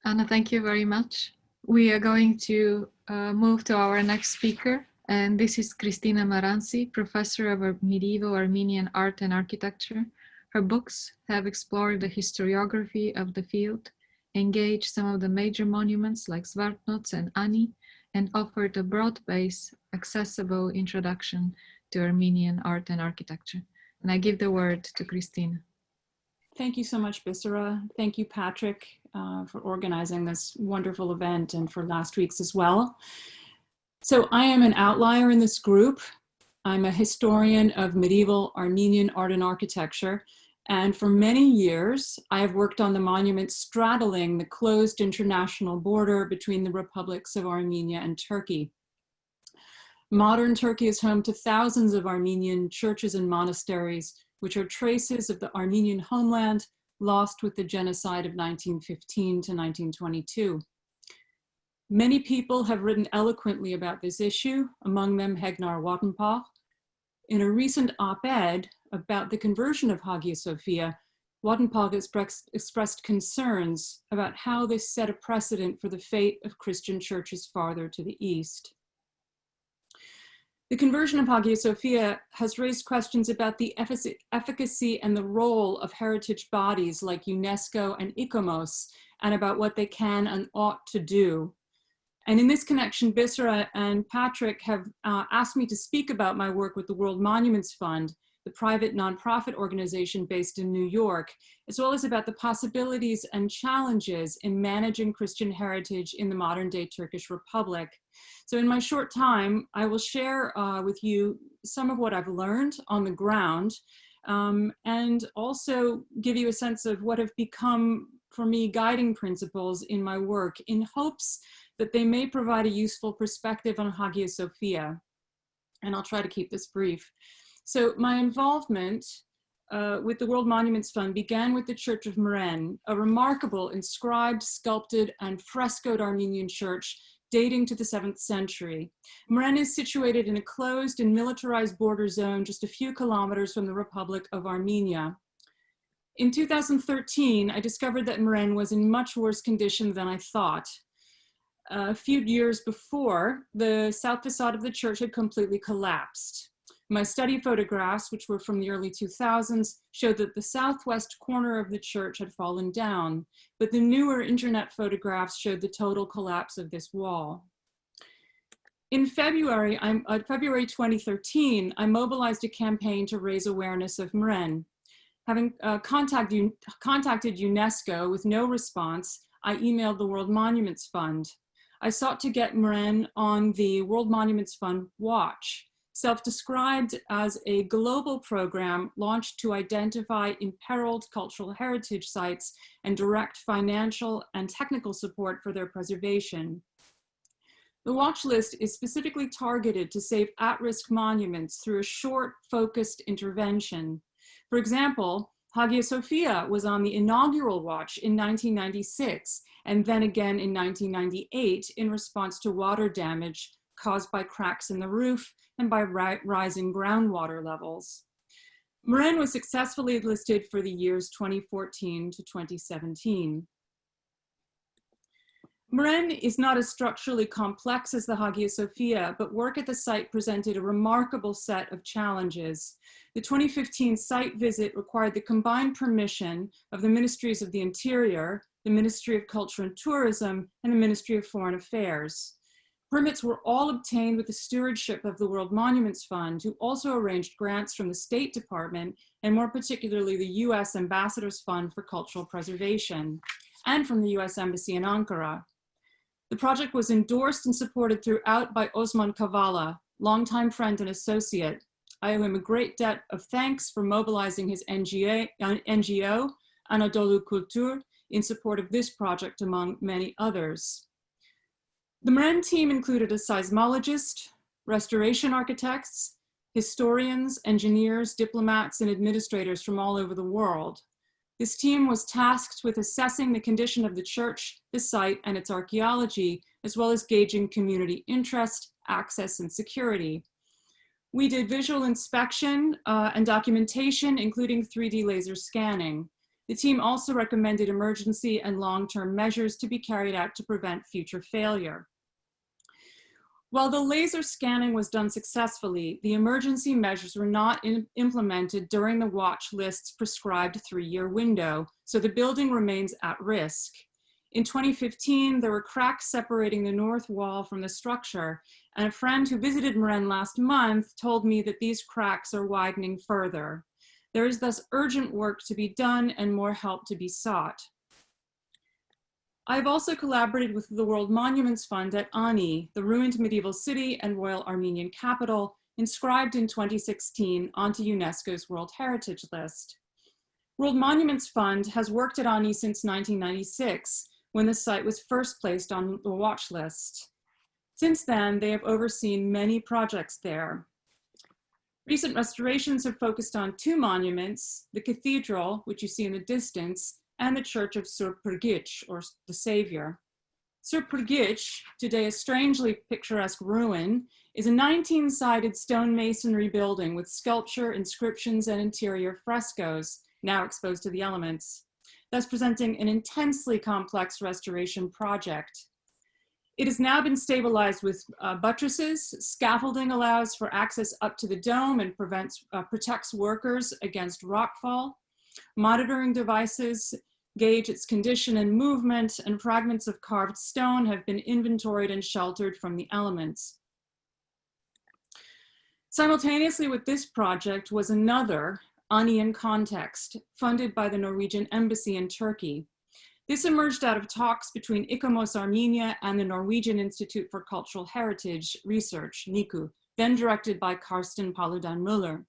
S1: Anna, thank you very much. We are going to move to our next speaker, and this is Cristina Maranci, professor of medieval Armenian art and architecture. Her books have explored the historiography of the field, engaged some of the major monuments like Svartnots and Ani, and offered a broad-based, accessible introduction to Armenian art and architecture. And I give the word to Cristina.
S6: Thank you so much, Bisera. Thank you, Patrick, for organizing this wonderful event, and for last week's as well. So I am an outlier in this group. I'm a historian of medieval Armenian art and architecture, and for many years, I have worked on the monuments straddling the closed international border between the republics of Armenia and Turkey. Modern Turkey is home to thousands of Armenian churches and monasteries, which are traces of the Armenian homeland lost with the genocide of 1915 to 1922. Many people have written eloquently about this issue, among them Hegnar Wattenpach. In a recent op-ed about the conversion of Hagia Sophia, Wattenpach expressed concerns about how this set a precedent for the fate of Christian churches farther to the east. The conversion of Hagia Sophia has raised questions about the efficacy and the role of heritage bodies like UNESCO and ICOMOS, and about what they can and ought to do. And in this connection, Bisera and Patrick have asked me to speak about my work with the World Monuments Fund, the private nonprofit organization based in New York, as well as about the possibilities and challenges in managing Christian heritage in the modern day Turkish Republic. So in my short time, I will share with you some of what I've learned on the ground, and also give you a sense of what have become, for me, guiding principles in my work, in hopes that they may provide a useful perspective on Hagia Sophia. And I'll try to keep this brief. So my involvement with the World Monuments Fund began with the Church of Mren, a remarkable inscribed, sculpted, and frescoed Armenian church dating to the 7th century. Mren is situated in a closed and militarized border zone just a few kilometers from the Republic of Armenia. In 2013, I discovered that Mren was in much worse condition than I thought. A few years before, the south facade of the church had completely collapsed. My study photographs, which were from the early 2000s, showed that the southwest corner of the church had fallen down, but the newer internet photographs showed the total collapse of this wall. In February 2013, I mobilized a campaign to raise awareness of Mren. Having contacted UNESCO with no response, I emailed the World Monuments Fund. I sought to get Mren on the World Monuments Fund Watch, self-described as a global program launched to identify imperiled cultural heritage sites and direct financial and technical support for their preservation. The watch list is specifically targeted to save at-risk monuments through a short, focused intervention. For example, Hagia Sophia was on the inaugural watch in 1996, and then again in 1998 in response to water damage caused by cracks in the roof and by rising groundwater levels. Mren was successfully listed for the years 2014 to 2017. Mren is not as structurally complex as the Hagia Sophia, but work at the site presented a remarkable set of challenges. The 2015 site visit required the combined permission of the Ministries of the Interior, the Ministry of Culture and Tourism, and the Ministry of Foreign Affairs. Permits were all obtained with the stewardship of the World Monuments Fund, who also arranged grants from the State Department, and more particularly the US Ambassador's Fund for Cultural Preservation, and from the US Embassy in Ankara. The project was endorsed and supported throughout by Osman Kavala, longtime friend and associate. I owe him a great debt of thanks for mobilizing his NGO, Anadolu Kultur, in support of this project, among many others. The Mren team included a seismologist, restoration architects, historians, engineers, diplomats, and administrators from all over the world. This team was tasked with assessing the condition of the church, the site, and its archaeology, as well as gauging community interest, access, and security. We did visual inspection and documentation, including 3D laser scanning. The team also recommended emergency and long-term measures to be carried out to prevent future failure. While the laser scanning was done successfully, the emergency measures were not implemented during the watch list's prescribed 3-year window, so the building remains at risk. In 2015, there were cracks separating the north wall from the structure, and a friend who visited Mren last month told me that these cracks are widening further. There is thus urgent work to be done and more help to be sought. I've also collaborated with the World Monuments Fund at Ani, the ruined medieval city and royal Armenian capital, inscribed in 2016 onto UNESCO's World Heritage List. World Monuments Fund has worked at Ani since 1996, when the site was first placed on the watch list. Since then, they have overseen many projects there. Recent restorations have focused on two monuments, the cathedral, which you see in the distance, and the Church of Surpurgic, or the Savior. Surpurgic, today a strangely picturesque ruin, is a 19-sided stone masonry building with sculpture, inscriptions, and interior frescoes, now exposed to the elements, thus presenting an intensely complex restoration project. It has now been stabilized with buttresses. Scaffolding allows for access up to the dome and protects workers against rockfall. Monitoring devices gauge its condition and movement, and fragments of carved stone have been inventoried and sheltered from the elements. Simultaneously with this project was another, Ani in Context, funded by the Norwegian Embassy in Turkey. This emerged out of talks between ICOMOS Armenia and the Norwegian Institute for Cultural Heritage Research, NICU, then directed by Karsten Paludan-Müller.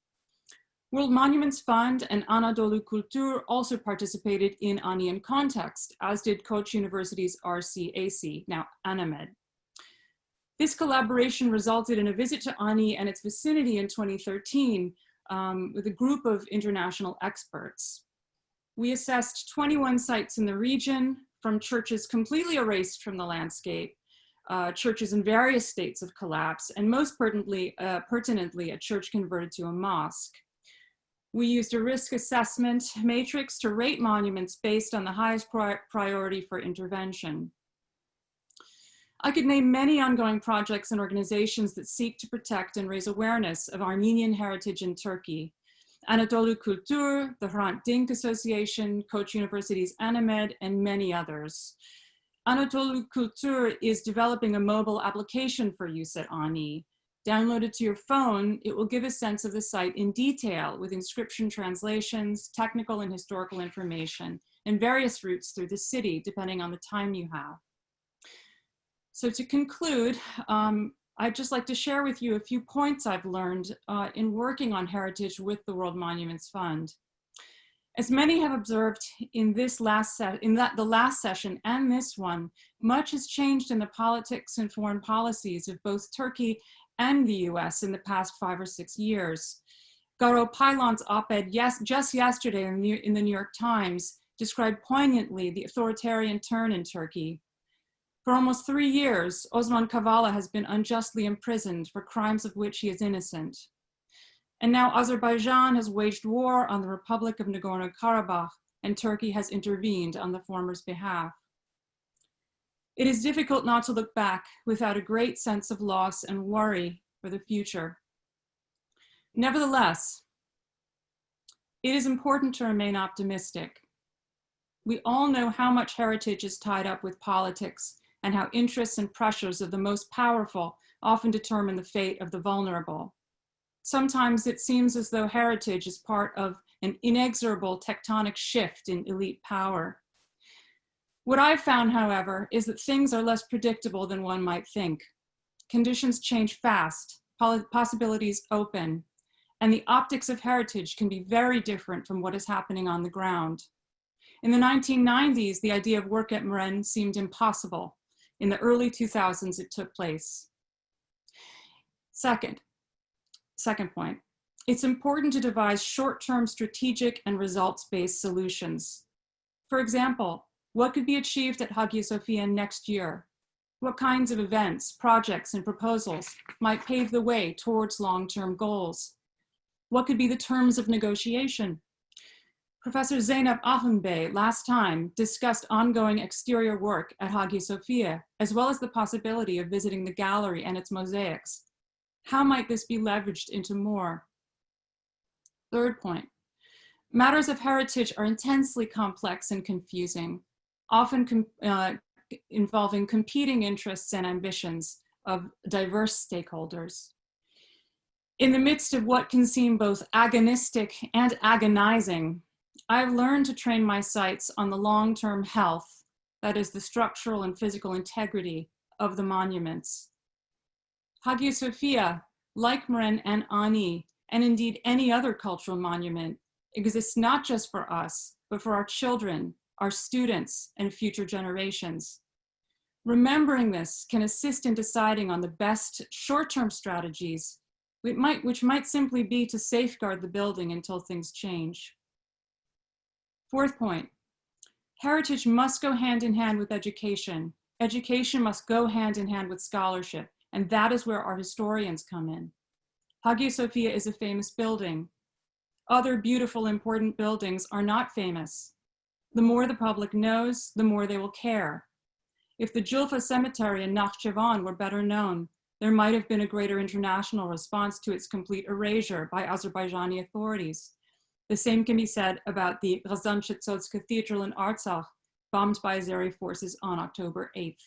S6: World Monuments Fund and Anadolu Kultur also participated in Ani in Context, as did Koç University's RCAC, now ANAMED. This collaboration resulted in a visit to Ani and its vicinity in 2013 with a group of international experts. We assessed 21 sites in the region, from churches completely erased from the landscape, churches in various states of collapse, and most pertinently, a church converted to a mosque. We used a risk assessment matrix to rate monuments based on the highest priority for intervention. I could name many ongoing projects and organizations that seek to protect and raise awareness of Armenian heritage in Turkey. Anadolu Kultur, the Hrant Dink Association, Koç University's ANAMED, and many others. Anadolu Kultur is developing a mobile application for use at Ani. Downloaded to your phone, it will give a sense of the site in detail with inscription translations, technical and historical information, and various routes through the city, depending on the time you have. So to conclude, I'd just like to share with you a few points I've learned in working on heritage with the World Monuments Fund. As many have observed in this the last session and this one, much has changed in the politics and foreign policies of both Turkey and the US in the past 5 or 6 years. Garo Paylan's op-ed just yesterday in the New York Times described poignantly the authoritarian turn in Turkey. For almost 3 years, Osman Kavala has been unjustly imprisoned for crimes of which he is innocent. And now Azerbaijan has waged war on the Republic of Nagorno-Karabakh, and Turkey has intervened on the former's behalf. It is difficult not to look back without a great sense of loss and worry for the future. Nevertheless, it is important to remain optimistic. We all know how much heritage is tied up with politics and how interests and pressures of the most powerful often determine the fate of the vulnerable. Sometimes it seems as though heritage is part of an inexorable tectonic shift in elite power. What I've found, however, is that things are less predictable than one might think. Conditions change fast, possibilities open, and the optics of heritage can be very different from what is happening on the ground. In the 1990s, the idea of work at Mren seemed impossible. In the early 2000s, it took place. Second point, it's important to devise short-term strategic and results-based solutions. For example, what could be achieved at Hagia Sophia next year? What kinds of events, projects, and proposals might pave the way towards long-term goals? What could be the terms of negotiation? Professor Zeynep Ahunbey last time discussed ongoing exterior work at Hagia Sophia, as well as the possibility of visiting the gallery and its mosaics. How might this be leveraged into more? Third point, matters of heritage are intensely complex and confusing, often involving competing interests and ambitions of diverse stakeholders. In the midst of what can seem both agonistic and agonizing, I've learned to train my sights on the long-term health, that is the structural and physical integrity of the monuments. Hagia Sophia, like Mren and Ani, and indeed any other cultural monument, exists not just for us, but for our children, our students, and future generations. Remembering this can assist in deciding on the best short-term strategies, which might simply be to safeguard the building until things change. Fourth point, heritage must go hand in hand with education. Education must go hand in hand with scholarship, and that is where our historians come in. Hagia Sophia is a famous building. Other beautiful, important buildings are not famous. The more the public knows, the more they will care. If the Julfa Cemetery in Nakhchivan were better known, there might have been a greater international response to its complete erasure by Azerbaijani authorities. The same can be said about the Razan Shetsots Cathedral in Artsakh, bombed by Azeri forces on October 8th.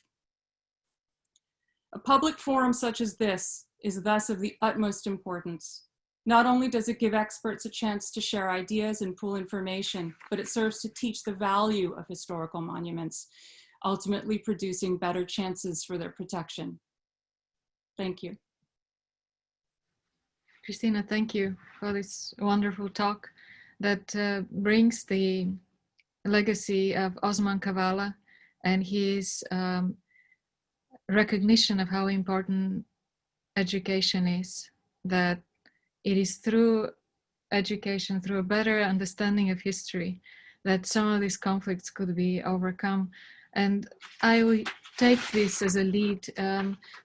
S6: A public forum such as this is thus of the utmost importance. Not only does it give experts a chance to share ideas and pool information, but it serves to teach the value of historical monuments, ultimately producing better chances for their protection. Thank you.
S1: Christina, thank you for this wonderful talk that brings the legacy of Osman Kavala and his recognition of how important education is, that it is through education, through a better understanding of history, that some of these conflicts could be overcome. And I will take this as a lead.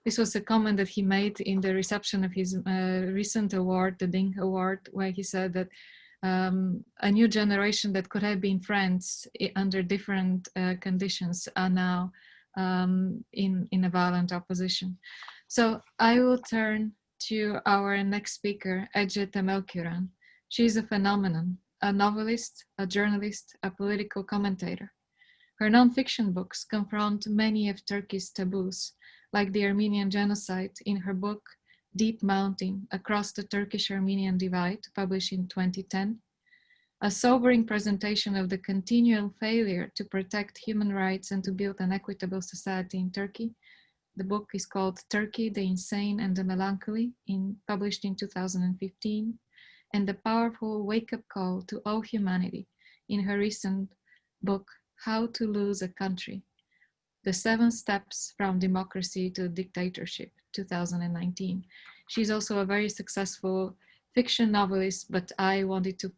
S1: This was a comment that he made in the reception of his recent award, the Ding Award, where he said that a new generation that could have been friends under different conditions are now in a violent opposition. So I will turn to our next speaker, Ece Temelkuran. She's a phenomenon, a novelist, a journalist, a political commentator. Her nonfiction books confront many of Turkey's taboos, like the Armenian genocide in her book, Deep Mountain, Across the Turkish-Armenian Divide, published in 2010, a sobering presentation of the continual failure to protect human rights and to build an equitable society in Turkey. The book is called Turkey, the Insane and the Melancholy, published in 2015, and the powerful wake-up call to all humanity in her recent book, How to Lose a Country, The 7 Steps from Democracy to Dictatorship, 2019. She's also a very successful fiction novelist, but I wanted to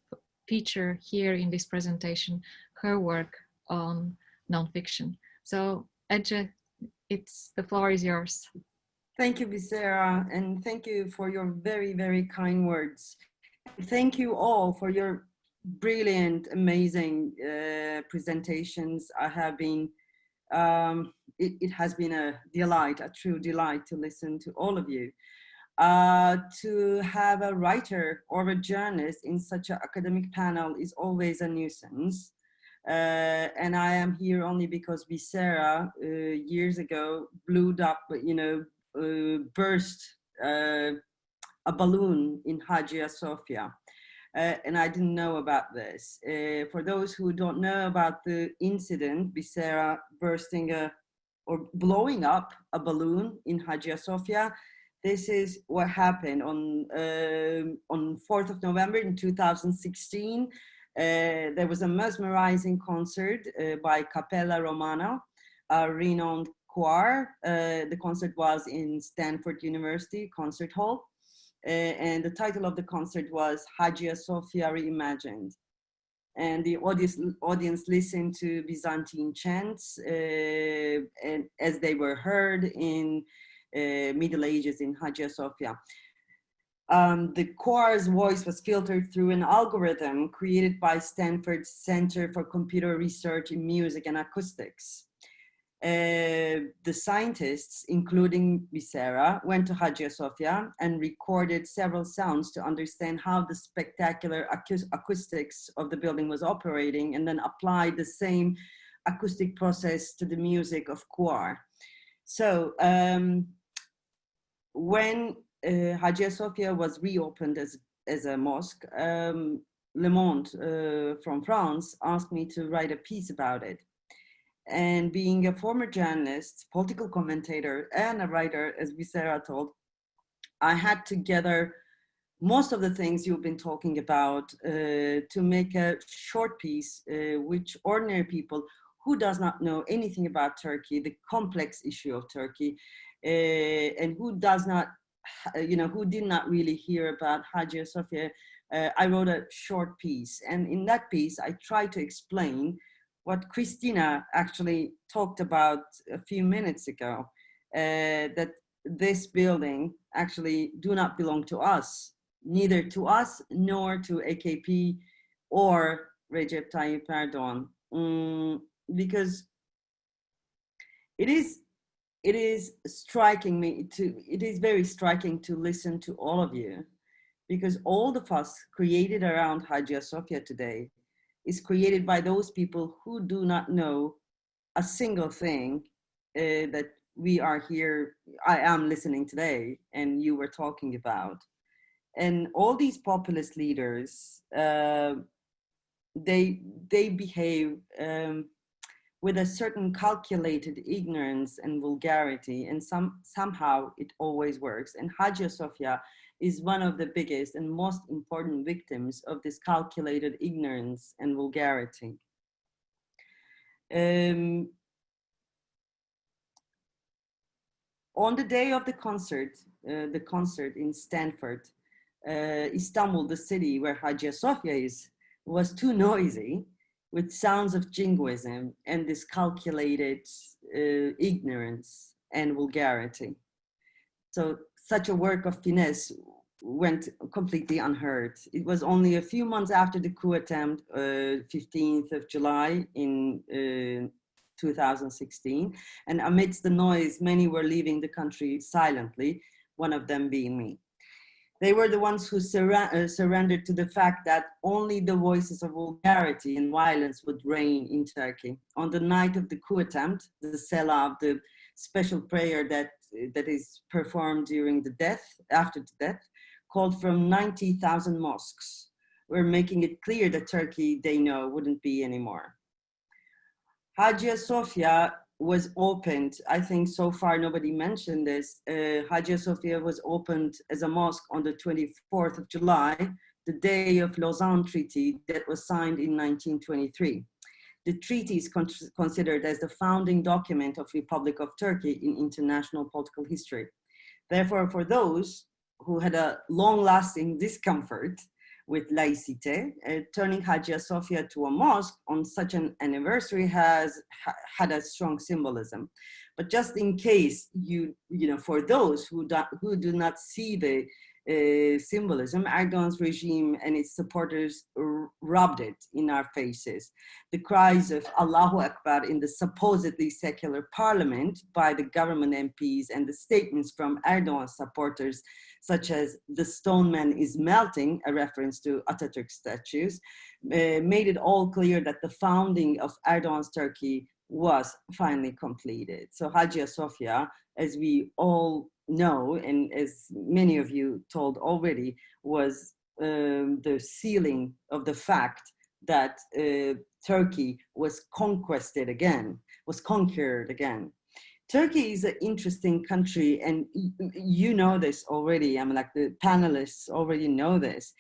S1: feature here in this presentation her work on nonfiction. So Ece, the floor is yours.
S7: Thank you, Bisera, and thank you for your very, very kind words. Thank you all for your brilliant, amazing presentations. I have been, it has been a delight, a true delight to listen to all of you. To have a writer or a journalist in such an academic panel is always a nuisance. And I am here only because Bisera years ago blew up, burst a balloon in Hagia Sophia. And I didn't know about this. For those who don't know about the incident, Bisera bursting or blowing up a balloon in Hagia Sophia, this is what happened on 4th of November in 2016. There was a mesmerizing concert by Cappella Romana, a renowned choir. The concert was in Stanford University Concert Hall. And the title of the concert was Hagia Sophia Reimagined. And the audience listened to Byzantine chants and as they were heard in Middle Ages in Hagia Sophia. The choir's voice was filtered through an algorithm created by Stanford's Center for Computer Research in Music and Acoustics. The scientists, including Bisera, went to Hagia Sophia and recorded several sounds to understand how the spectacular acoustics of the building was operating, and then applied the same acoustic process to the music of choir. So when Hagia Sophia was reopened as a mosque, Le Monde from France asked me to write a piece about it. And being a former journalist, political commentator, and a writer, as Bisera told, I had to gather most of the things you've been talking about to make a short piece which ordinary people who does not know anything about Turkey, the complex issue of Turkey, and who does not, who did not really hear about Hagia Sophia, I wrote a short piece. And in that piece, I tried to explain what Christina actually talked about a few minutes ago, that this building actually do not belong to us, neither to us nor to AKP or Recep Tayyip Erdogan, because it is striking me to, it is very striking to listen to all of you, because all the fuss created around Hagia Sophia today is created by those people who do not know a single thing that we are here, I am listening today, and you were talking about. And all these populist leaders, they behave with a certain calculated ignorance and vulgarity, and somehow it always works. And Hagia Sophia is one of the biggest and most important victims of this calculated ignorance and vulgarity. On the day of the concert in Stanford, Istanbul, the city where Hagia Sophia is, was too noisy with sounds of jingoism and this calculated ignorance and vulgarity. So such a work of finesse went completely unheard. It was only a few months after the coup attempt, 15th of July in 2016, and amidst the noise, many were leaving the country silently, one of them being me. They were the ones who surrendered to the fact that only the voices of vulgarity and violence would reign in Turkey. On the night of the coup attempt, the Salah, the special prayer that is performed during the death, after the death, called from 90,000 mosques. We're making it clear that Turkey, they know, wouldn't be anymore. Hagia Sophia was opened, I think so far nobody mentioned this, Hagia Sophia was opened as a mosque on the 24th of July, the day of Lausanne Treaty that was signed in 1923. The treaty is considered as the founding document of Republic of Turkey in international political history. Therefore, for those who had a long-lasting discomfort with laicite, turning Hagia Sophia to a mosque on such an anniversary had a strong symbolism. But just in case for those who do not see the symbolism, Erdogan's regime and its supporters rubbed it in our faces. The cries of Allahu Akbar in the supposedly secular parliament by the government MPs and the statements from Erdogan supporters, such as "the stone man is melting," a reference to Atatürk statues, made it all clear that the founding of Erdogan's Turkey was finally completed. So Hagia Sophia, as we all know, and as many of you told already, was the sealing of the fact that Turkey was conquered again. Turkey is an interesting country, and you know this already. I mean, like the panelists already know this.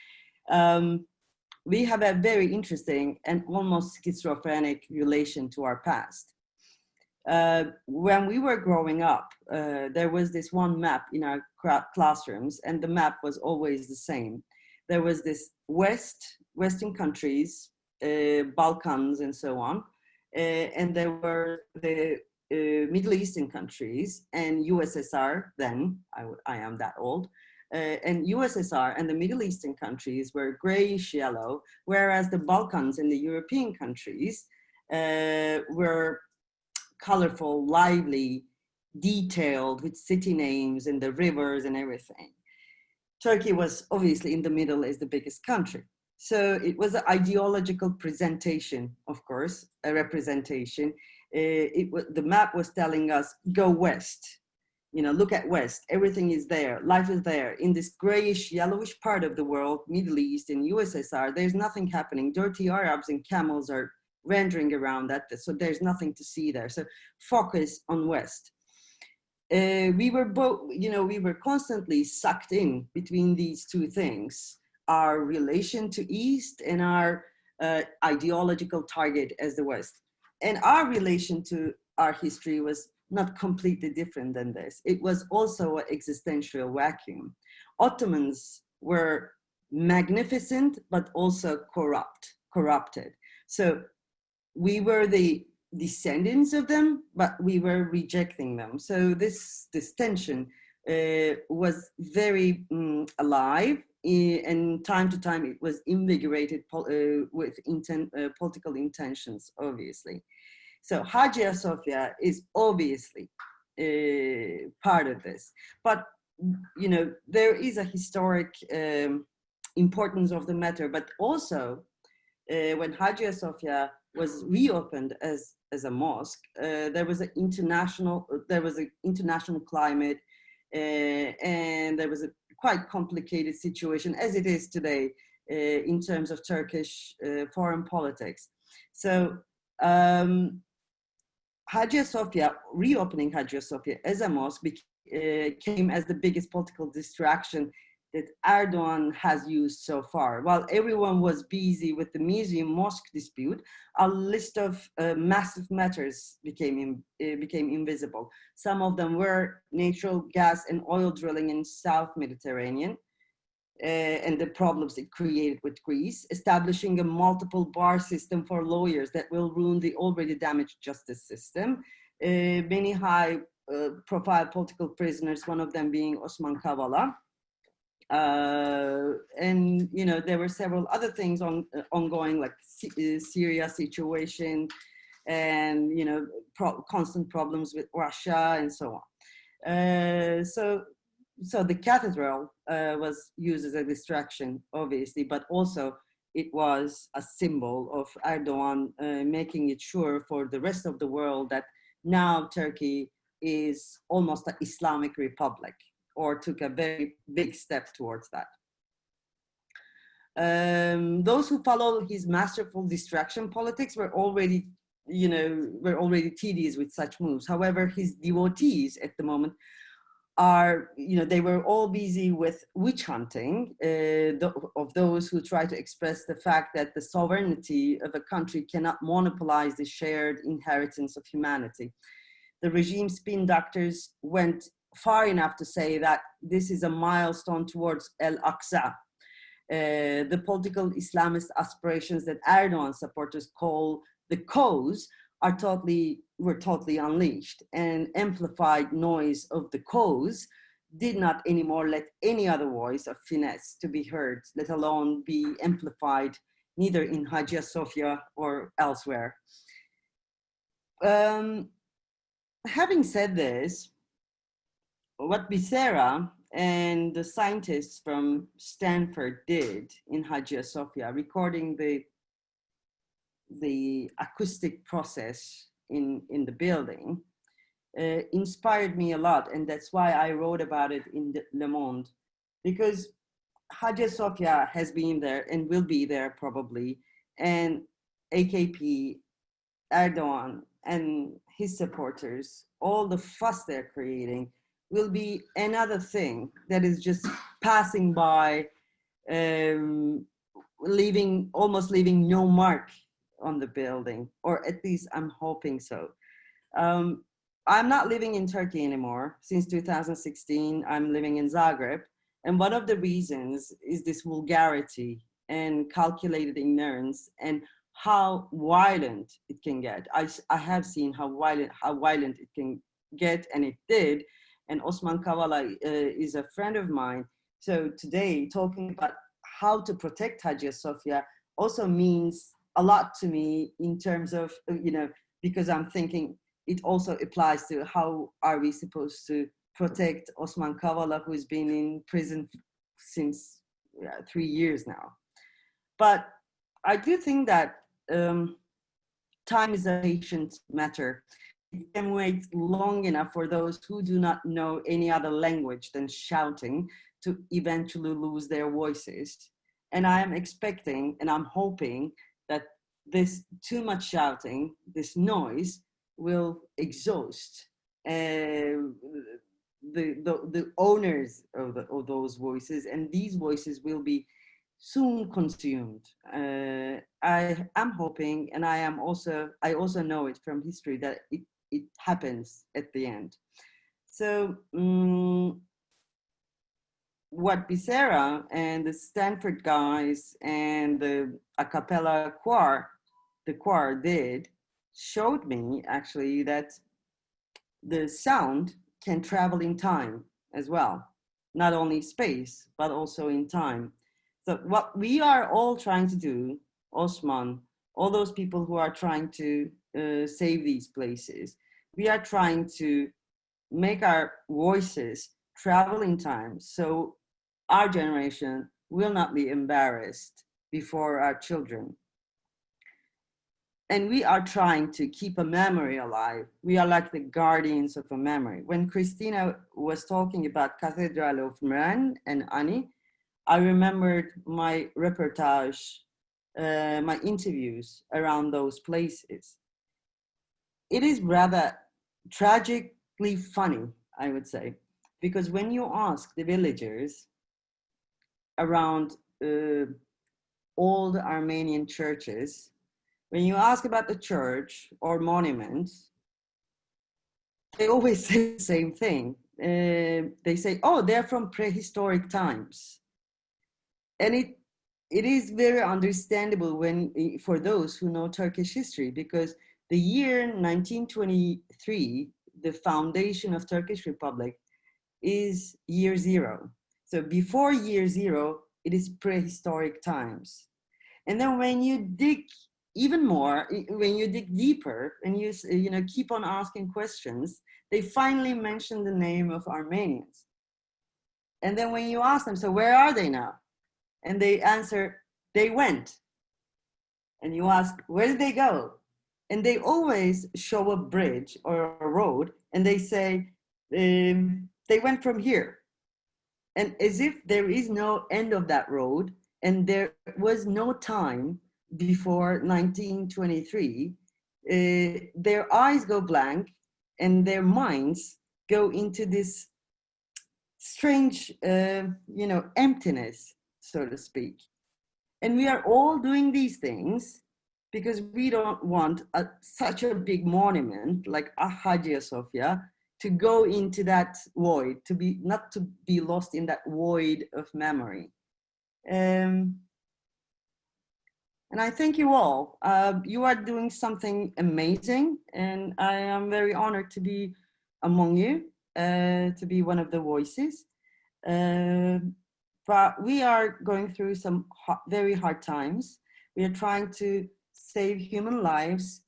S7: We have a very interesting and almost schizophrenic relation to our past. When we were growing up, there was this one map in our classrooms, and the map was always the same. There was this Western countries, Balkans and so on, and there were the Middle Eastern countries and USSR then, I am that old, and USSR and the Middle Eastern countries were grayish yellow, whereas the Balkans and the European countries were colorful, lively, detailed with city names and the rivers and everything. Turkey was obviously in the middle as the biggest country. So it was an ideological presentation, of course, a representation. The map was telling us, go west, look at west, everything is there, life is there. In this grayish, yellowish part of the world, Middle East and USSR, there's nothing happening. Dirty Arabs and camels are wandering around that, so there's nothing to see there. So focus on west. We were both, we were constantly sucked in between these two things, our relation to East and our ideological target as the West. and our relation to our history was not completely different than this. It was also an existential vacuum. Ottomans were magnificent, but also corrupted. So we were the descendants of them, but we were rejecting them. So this tension was very alive, and time to time it was invigorated with political intentions, obviously. So Hagia Sophia is obviously part of this, but you know, there is a historic importance of the matter, but also when Hagia Sophia was reopened as a mosque, there was an international climate, and there was a quite complicated situation, as it is today, in terms of Turkish foreign politics. So Hagia Sophia, reopening Hagia Sophia as a mosque came as the biggest political distraction that Erdogan has used so far. While everyone was busy with the museum-mosque dispute, a list of massive matters became invisible. Some of them were natural gas and oil drilling in South Mediterranean, and the problems it created with Greece, establishing a multiple bar system for lawyers that will ruin the already damaged justice system, many high-profile political prisoners, one of them being Osman Kavala. And you know, there were several other things ongoing, like Syria situation, and you know, constant problems with Russia and so on. So the cathedral was used as a distraction, obviously, but also it was a symbol of Erdogan making it sure for the rest of the world that now Turkey is almost an Islamic republic, or took a very big step towards that. Those who follow his masterful distraction politics were already tedious with such moves. However, his devotees at the moment are, you know, they were all busy with witch hunting of those who try to express the fact that the sovereignty of a country cannot monopolize the shared inheritance of humanity. The regime spin doctors went far enough to say that this is a milestone towards Al-Aqsa. The political Islamist aspirations that Erdogan supporters call the cause were totally unleashed, and amplified noise of the cause did not anymore let any other voice of finesse to be heard, let alone be amplified, neither in Hagia Sophia or elsewhere. Having said this, what Becerra and the scientists from Stanford did in Hagia Sophia, recording the acoustic process in the building, inspired me a lot, and that's why I wrote about it in Le Monde, because Hagia Sophia has been there and will be there probably, and AKP, Erdogan, and his supporters, all the fuss they're creating will be another thing that is just passing by, almost leaving no mark on the building, or at least I'm hoping so. I'm not living in Turkey anymore. Since 2016, I'm living in Zagreb. And one of the reasons is this vulgarity and calculated ignorance, and how violent it can get. I have seen how violent it can get, and it did. And Osman Kavala is a friend of mine. So today, talking about how to protect Hagia Sophia also means a lot to me in terms of, you know, because I'm thinking it also applies to how are we supposed to protect Osman Kavala, who's been in prison since 3 years now. But I do think that time is a patient matter. It can wait long enough for those who do not know any other language than shouting to eventually lose their voices. And I am expecting and I'm hoping that this too much shouting, this noise, will exhaust the owners of those voices, and these voices will be soon consumed. I am hoping, and I also know it from history, that it happens at the end. So what Becerra and the Stanford guys and the a cappella choir, the choir did, showed me actually that the sound can travel in time as well, not only space, but also in time. So what we are all trying to do, Osman, all those people who are trying to save these places, we are trying to make our voices travel in time so our generation will not be embarrassed before our children. And we are trying to keep a memory alive. We are like the guardians of a memory. When Christina was talking about Cathedral of Meran and Ani, I remembered my reportage, my interviews around those places. It is rather tragically funny, I would say, because when you ask the villagers around old Armenian churches, when you ask about the church or monuments, they always say the same thing. They say, oh, they're from prehistoric times. And it is very understandable when for those who know Turkish history, because the year 1923, the foundation of Turkish Republic, is year zero. So before year zero, it is prehistoric times. And then when you dig even more, when you dig deeper and you keep on asking questions, they finally mention the name of Armenians. And then when you ask them, so where are they now? And they answer, they went. And you ask, where did they go? And they always show a bridge or a road and they say, they went from here. And as if there is no end of that road and there was no time before 1923, their eyes go blank and their minds go into this strange, emptiness, so to speak. And we are all doing these things because we don't want such a big monument like Hagia Sophia to go into that void, not to be lost in that void of memory. And I thank you all. You are doing something amazing, and I am very honored to be among you, to be one of the voices. But we are going through some very hard times. We are trying to save human lives,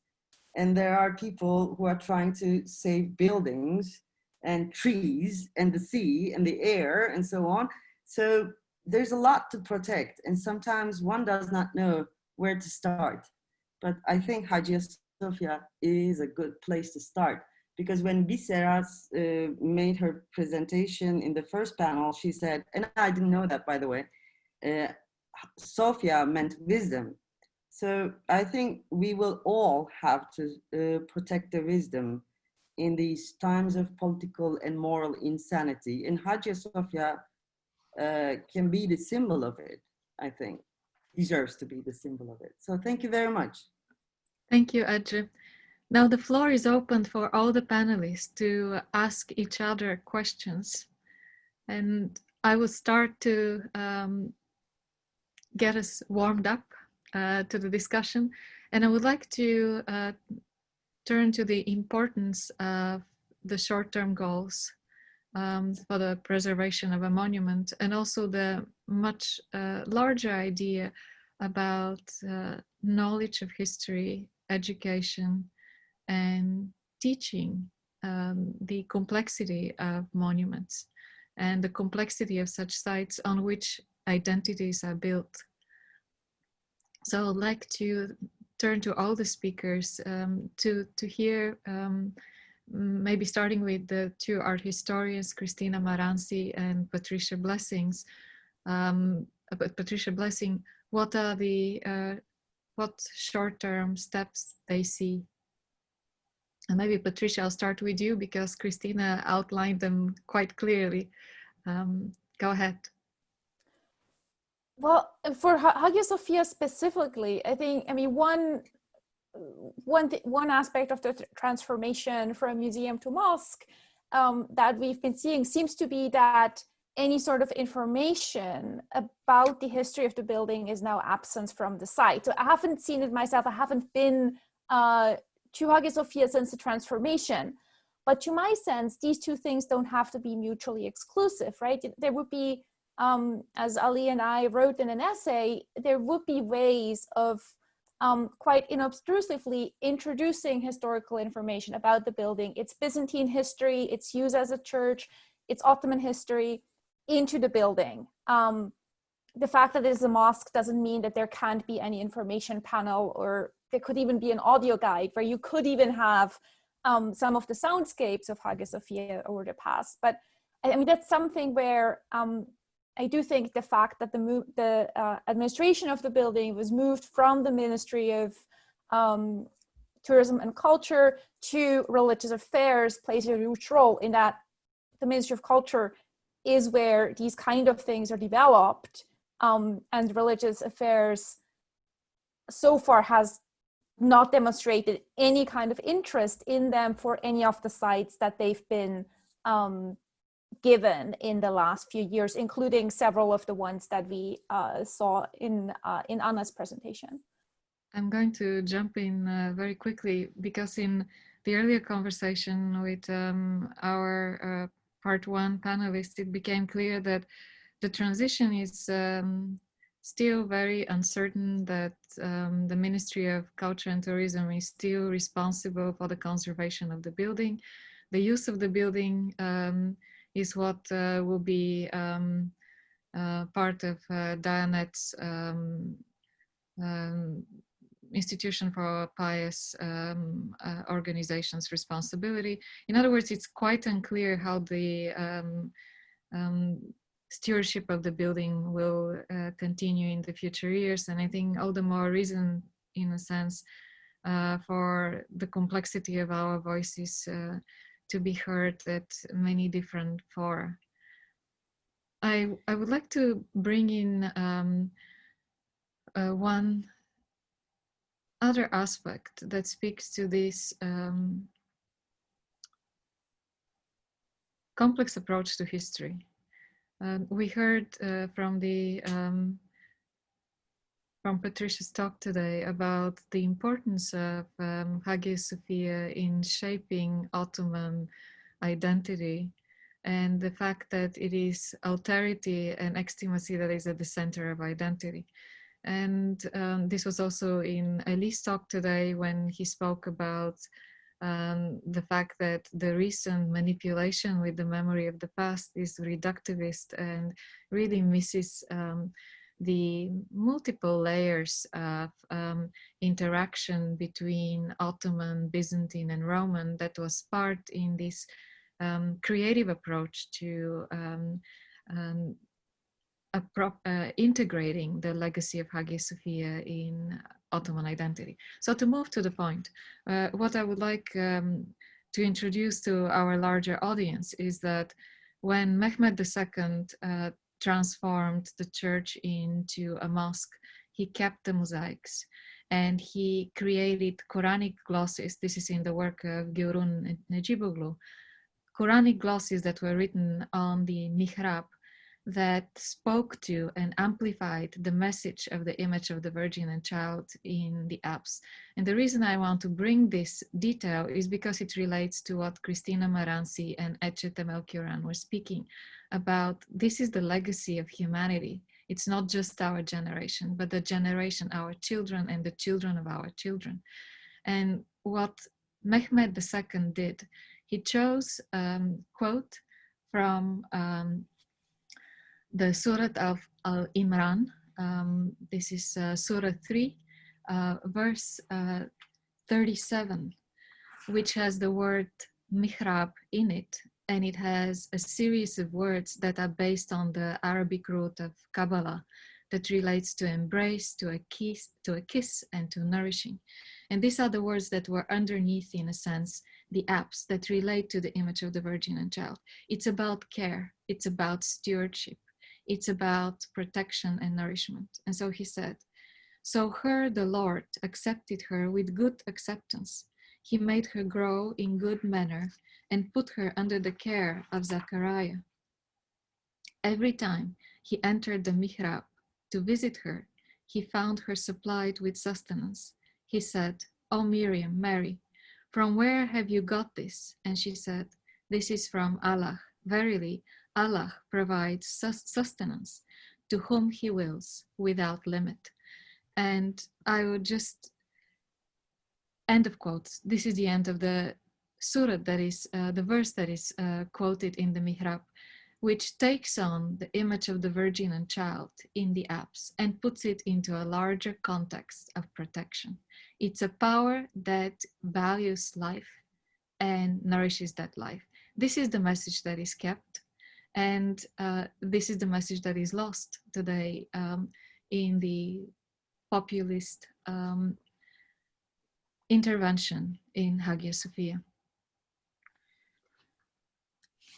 S7: and there are people who are trying to save buildings and trees and the sea and the air and so on. So there's a lot to protect, and sometimes one does not know where to start. But I think Hagia Sophia is a good place to start, because when Becerra made her presentation in the first panel, she said, and I didn't know that, by the way, Sophia meant wisdom. So I think we will all have to protect the wisdom in these times of political and moral insanity. And Hagia Sophia can be the symbol of it, I think. Deserves to be the symbol of it. So thank you very much.
S1: Thank you, Ece. Now the floor is open for all the panelists to ask each other questions. And I will start to get us warmed up to the discussion. And I would like to turn to the importance of the short-term goals for the preservation of a monument, and also the much larger idea about knowledge of history, education, and teaching the complexity of monuments and the complexity of such sites on which identities are built. So I'd like to turn to all the speakers to hear, maybe starting with the two art historians, Christina Maranzi and Patricia Blessings. Patricia Blessing, what are the what short-term steps they see? And maybe Patricia, I'll start with you because Christina outlined them quite clearly. Go ahead.
S4: Well, for Hagia Sophia specifically, I think, I mean, one aspect of the transformation from museum to mosque that we've been seeing seems to be that any sort of information about the history of the building is now absent from the site. So I haven't seen it myself. I haven't been to Hagia Sophia since the transformation. But to my sense, these two things don't have to be mutually exclusive, right? There would be, as Ali and I wrote in an essay, there would be ways of quite inobtrusively introducing historical information about the building, its Byzantine history, its use as a church, its Ottoman history into the building. The fact that it is a mosque doesn't mean that there can't be any information panel, or there could even be an audio guide where you could even have some of the soundscapes of Hagia Sophia over the past. But I mean, that's something where I do think the fact that the administration of the building was moved from the Ministry of Tourism and Culture to Religious Affairs plays a huge role in that. The Ministry of Culture is where these kind of things are developed, and Religious Affairs so far has not demonstrated any kind of interest in them for any of the sites that they've been given in the last few years, including several of the ones that we saw in Anna's presentation.
S1: I'm going to jump in very quickly, because in the earlier conversation with our part one panelists, it became clear that the transition is still very uncertain, that the Ministry of Culture and Tourism is still responsible for the conservation of the building. The use of the building is what will be part of Dianet's Institution for Pious Organizations responsibility. In other words, it's quite unclear how the stewardship of the building will continue in the future years. And I think all the more reason, in a sense, for the complexity of our voices to be heard at many different fora. I would like to bring in one other aspect that speaks to this complex approach to history. We heard from Patricia's talk today about the importance of Hagia Sophia in shaping Ottoman identity, and the fact that it is austerity and extimacy that is at the center of identity. And this was also in Ali's talk today, when he spoke about the fact that the recent manipulation with the memory of the past is reductivist and really misses the multiple layers of interaction between Ottoman, Byzantine, and Roman that was part in this creative approach to integrating the legacy of Hagia Sophia in Ottoman identity. So to move to the point, what I would like to introduce to our larger audience is that when Mehmed II transformed the church into a mosque, he kept the mosaics and he created Quranic glosses. This is in the work of Gürun Neciboglu. Quranic glosses that were written on the mihrab that spoke to and amplified the message of the image of the Virgin and Child in the apse. And the reason I want to bring this detail is because it relates to what Christina Maranzi and Etche Temelkiran were speaking about. This is the legacy of humanity. It's not just our generation, but the generation, our children and the children of our children. And what Mehmed II did, he chose quote from the Surah of Al-Imran. This is Surah 3, verse 37, which has the word mihrab in it. And it has a series of words that are based on the Arabic root of Kabbalah that relates to embrace, to a kiss, and to nourishing. And these are the words that were underneath, in a sense, the apse that relate to the image of the Virgin and Child. It's about care. It's about stewardship. It's about protection and nourishment. And so he said, so her, the Lord, accepted her with good acceptance. He made her grow in good manner and put her under the care of Zachariah. Every time he entered the mihrab to visit her, he found her supplied with sustenance. He said, "O Miriam, Mary, from where have you got this?" And she said, "This is from Allah. Verily, Allah provides sustenance to whom he wills without limit." And I would just, end of quotes. This is the end of the surah that is, the verse that is quoted in the mihrab, which takes on the image of the Virgin and Child in the apse and puts it into a larger context of protection. It's a power that values life and nourishes that life. This is the message that is kept, and this is the message that is lost today in the populist intervention in Hagia Sophia.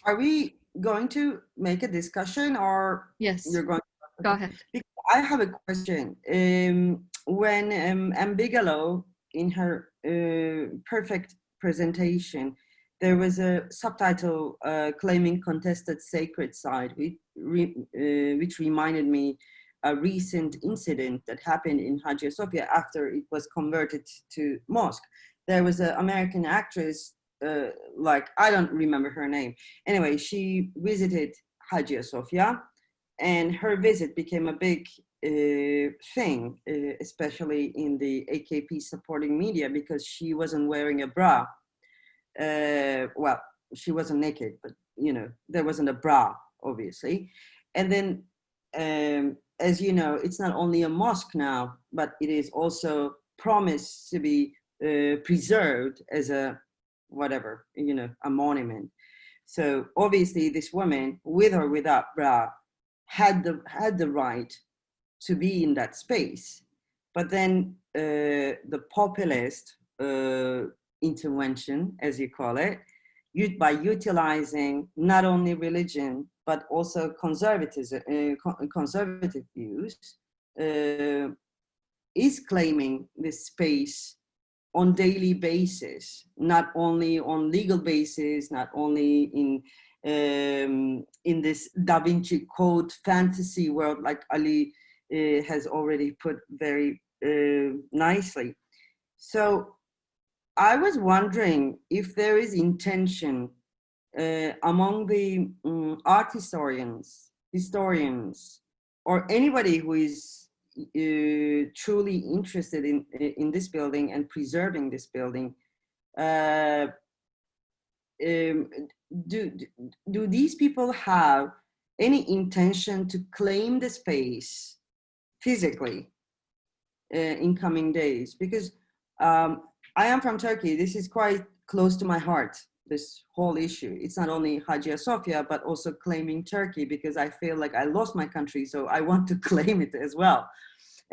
S7: Are we going to make a discussion, or
S1: Yes,
S7: you're going to?
S1: Go ahead.
S7: Because I have a question. When M. Bigelow, in her perfect presentation, there was a subtitle claiming contested sacred site, which reminded me a recent incident that happened in Hagia Sophia after it was converted to mosque. There was an American actress, like, I don't remember her name. Anyway, she visited Hagia Sophia, and her visit became a big thing, especially in the AKP supporting media, because she wasn't wearing a bra. Well, she wasn't naked, but you know, there wasn't a bra, obviously. And then, as you know, it's not only a mosque now, but it is also promised to be preserved as a whatever, you know, a monument. So obviously this woman, with or without bra, had the right to be in that space. But then the populist intervention, as you call it, by utilizing not only religion but also conservative views, is claiming this space on daily basis, not only on legal basis, not only in this Da Vinci Code fantasy world, like Ali has already put very nicely. So I was wondering if there is intention among the art historians, or anybody who is truly interested in this building and preserving this building. Do these people have any intention to claim the space physically in coming days? Because I am from Turkey. This is quite close to my heart, this whole issue. It's not only Hagia Sophia, but also claiming Turkey, because I feel like I lost my country, so I want to claim it as well.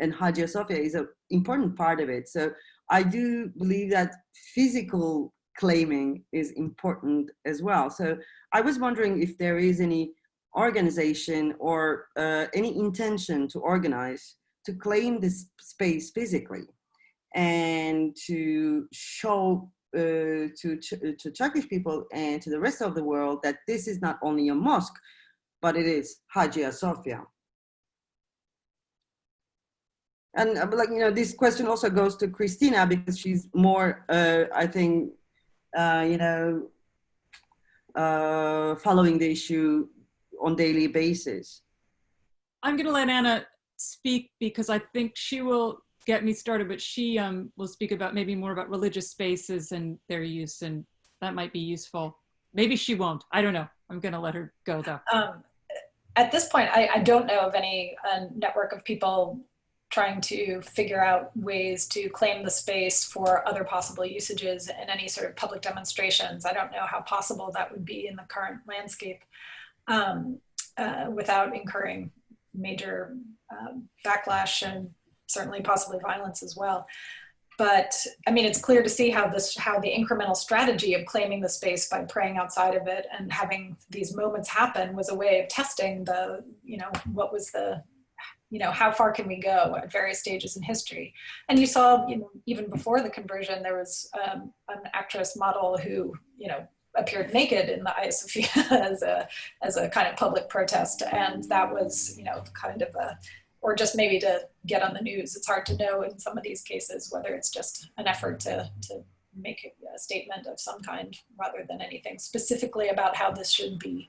S7: And Hagia Sophia is an important part of it. So I do believe that physical claiming is important as well. So I was wondering if there is any organization or any intention to organize to claim this space physically, and to show to Turkish people and to the rest of the world that this is not only a mosque, but it is Hagia Sophia. And like, you know, this question also goes to Christina, because she's more, I think, you know, following the issue on daily basis.
S6: I'm going to let Anna speak, because I think she will get me started, but she will speak about maybe more about religious spaces and their use, and that might be useful. Maybe she won't. I don't know. I'm going to let her go though.
S5: At this point, I don't know of any network of people trying to figure out ways to claim the space for other possible usages in any sort of public demonstrations. I don't know how possible that would be in the current landscape without incurring major backlash and certainly possibly violence as well. but I mean, it's clear to see how the incremental strategy of claiming the space by praying outside of it and having these moments happen was a way of testing the, what was the, how far can we go at various stages in history. And you saw, even before the conversion, there was an actress model who, appeared naked in the Hagia Sophia as a kind of public protest. And that was, kind of or just maybe to get on the news. It's hard to know in some of these cases whether it's just an effort to make a statement of some kind rather than anything specifically about how this should be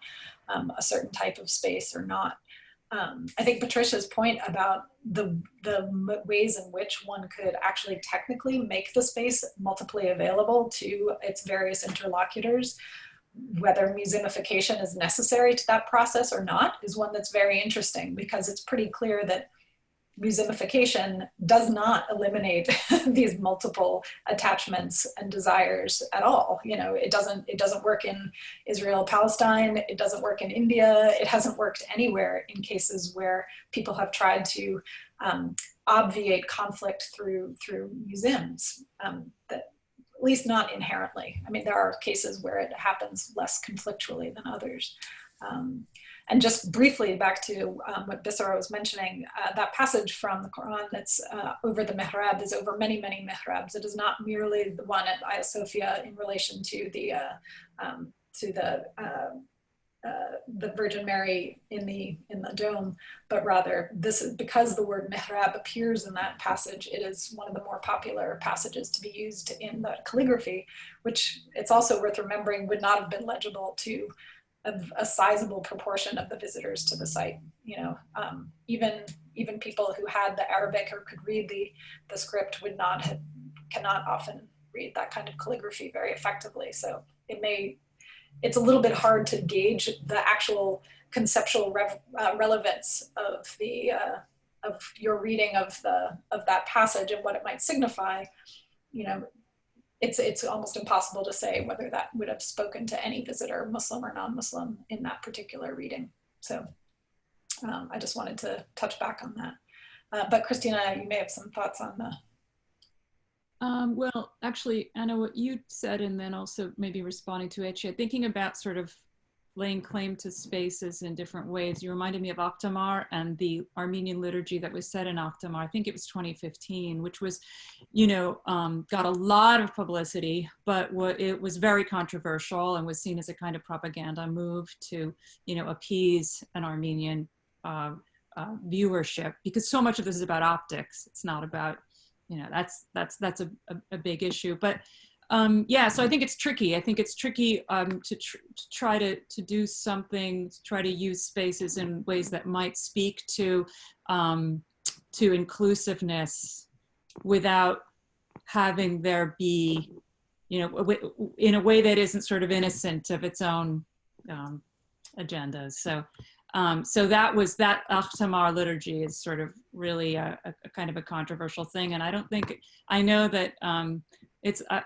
S5: a certain type of space or not. I think Patricia's point about the ways in which one could actually technically make the space multiply available to its various interlocutors, whether museumification is necessary to that process or not, is one that's very interesting, because it's pretty clear that museumification does not eliminate these multiple attachments and desires at all. It doesn't work in Israel, Palestine. It doesn't work in India. It hasn't worked anywhere in cases where people have tried to obviate conflict through museums. That, at least not inherently. I mean, there are cases where it happens less conflictually than others. And just briefly back to what Bissara was mentioning, that passage from the Quran that's over the mihrab is over many, many mihrabs. It is not merely the one at Hagia Sophia in relation to the Virgin Mary in the dome, but rather this is because the word mihrab appears in that passage. It is one of the more popular passages to be used in the calligraphy, which it's also worth remembering would not have been legible to a sizable proportion of the visitors to the site. Even people who had the Arabic or could read the script cannot often read that kind of calligraphy very effectively. So it's a little bit hard to gauge the actual conceptual relevance of your reading of that passage and what it might signify. It's almost impossible to say whether that would have spoken to any visitor, Muslim or non-Muslim, in that particular reading. So I just wanted to touch back on that. But Christina, you may have some thoughts on the.
S6: Well, actually, Anna, what you said, and then also maybe responding to Ece, thinking about sort of laying claim to spaces in different ways, you reminded me of Akhtamar and the Armenian liturgy that was said in Akhtamar. I think it was 2015, which was, got a lot of publicity, but it was very controversial and was seen as a kind of propaganda move to, appease an Armenian viewership, because so much of this is about optics. It's not about, that's a big issue. But yeah, so I think it's tricky. I think it's tricky to try to do something, to try to use spaces in ways that might speak to inclusiveness without having there be, in a way that isn't sort of innocent of its own agendas. So that Akhtamar liturgy is sort of really a kind of a controversial thing. And I know that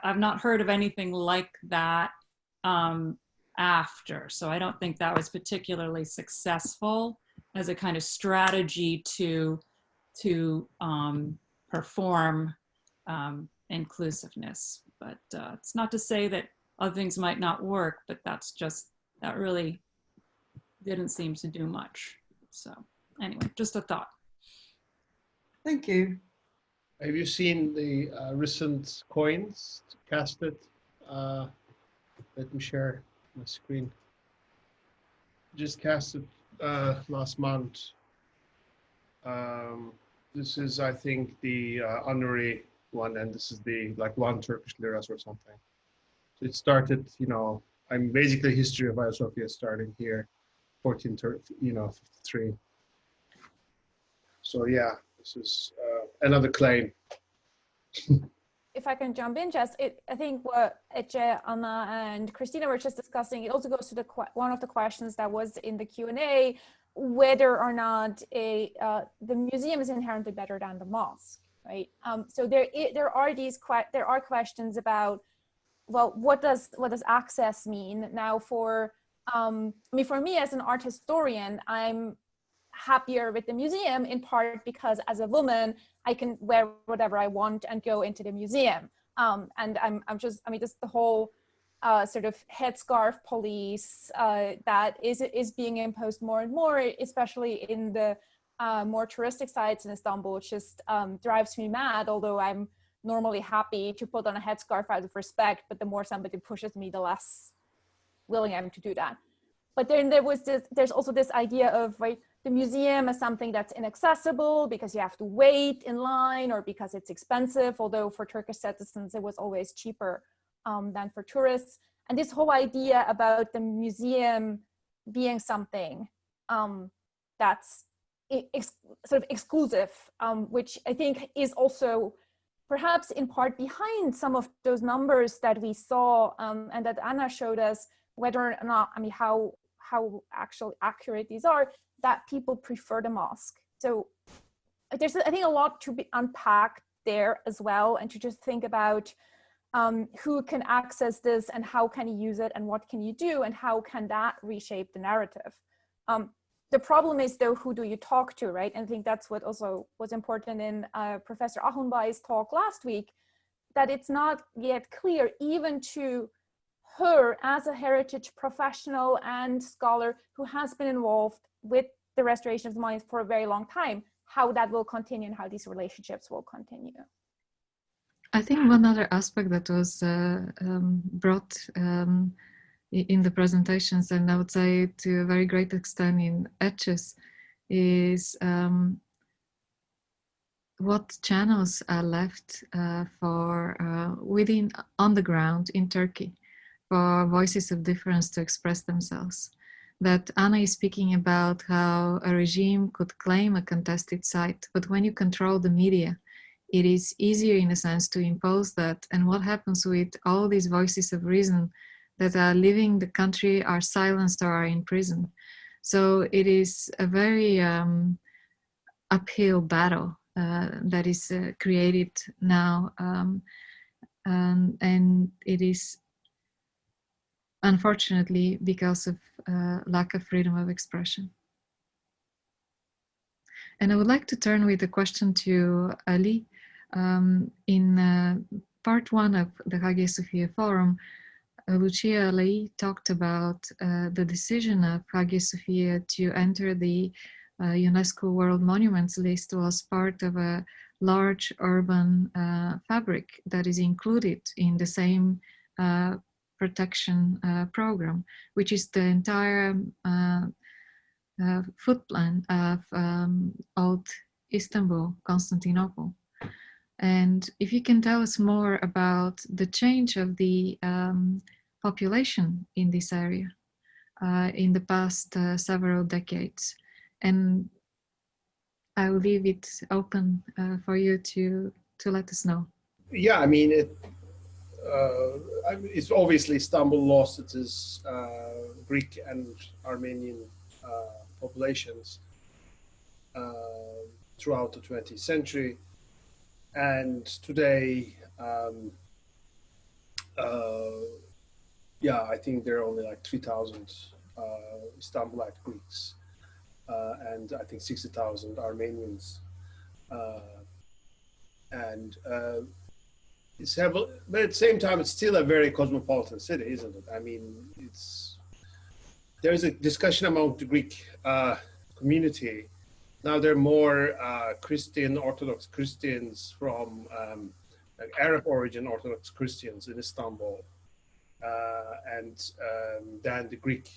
S6: I've not heard of anything like that after. So I don't think that was particularly successful as a kind of strategy to perform inclusiveness. But it's not to say that other things might not work, but that really didn't seem to do much. So anyway, just a thought.
S7: Thank you.
S3: Have you seen the recent coins casted? Let me share my screen. Just casted last month. This is, I think, the honorary one, and this is the one Turkish liras or something. So it started, I'm basically history of Hagia Sophia starting here, 1453. So yeah, this is another claim.
S4: If I can jump in, Jess, I think what Ece, Anna, and Christina were just discussing, it also goes to one of the questions that was in the Q&A, whether or not the museum is inherently better than the mosque, right? So there are questions about, well, what does access mean? Now, for me as an art historian, I'm happier with the museum, in part because as a woman, I can wear whatever I want and go into the museum. And I'm just, I mean, just the whole sort of headscarf police that is being imposed more and more, especially in the more touristic sites in Istanbul, which just drives me mad, although I'm normally happy to put on a headscarf out of respect, but the more somebody pushes me, the less willing I am to do that. But then there's also this idea of, right, the museum as something that's inaccessible because you have to wait in line or because it's expensive, although for Turkish citizens, it was always cheaper than for tourists. And this whole idea about the museum being something that's sort of exclusive, which I think is also perhaps in part behind some of those numbers that we saw and that Anna showed us, whether or not, I mean, how actually accurate these are, that people prefer the mosque. So there's, I think, a lot to be unpacked there as well, and to just think about who can access this and how can you use it and what can you do and how can that reshape the narrative. The problem is, though, who do you talk to, right? And I think that's what also was important in Professor Ahunbay's talk last week, that it's not yet clear, even to her as a heritage professional and scholar who has been involved with the restoration of the monuments for a very long time, how that will continue and how these relationships will continue.
S1: I think one other aspect that was brought in the presentations, and I would say to a very great extent in etches, is what channels are left for within, on the ground in Turkey, for voices of difference to express themselves. That Anna is speaking about how a regime could claim a contested site, but when you control the media, it is easier in a sense to impose that. And what happens with all these voices of reason that are leaving the country, are silenced or are in prison? So it is a very uphill battle that is created now, and it is unfortunately because of lack of freedom of expression. And I would like to turn with a question to Ali. In part one of the Hagia Sophia Forum, Lucia Ali talked about the decision of Hagia Sophia to enter the UNESCO World Monuments list was part of a large urban fabric that is included in the same protection program, which is the entire footplan of old Istanbul, Constantinople. And if you can tell us more about the change of the population in this area in the past several decades. And I will leave it open for you to let us know.
S3: Yeah, I mean, it's obviously Istanbul lost its Greek and Armenian populations throughout the 20th century. And today, yeah, I think there are only like 3,000 Istanbulite Greeks and I think 60,000 Armenians. But at the same time, it's still a very cosmopolitan city, isn't it? I mean, there's a discussion among the Greek community. Now there are more Christian, Orthodox Christians from like Arab origin Orthodox Christians in Istanbul than the Greek,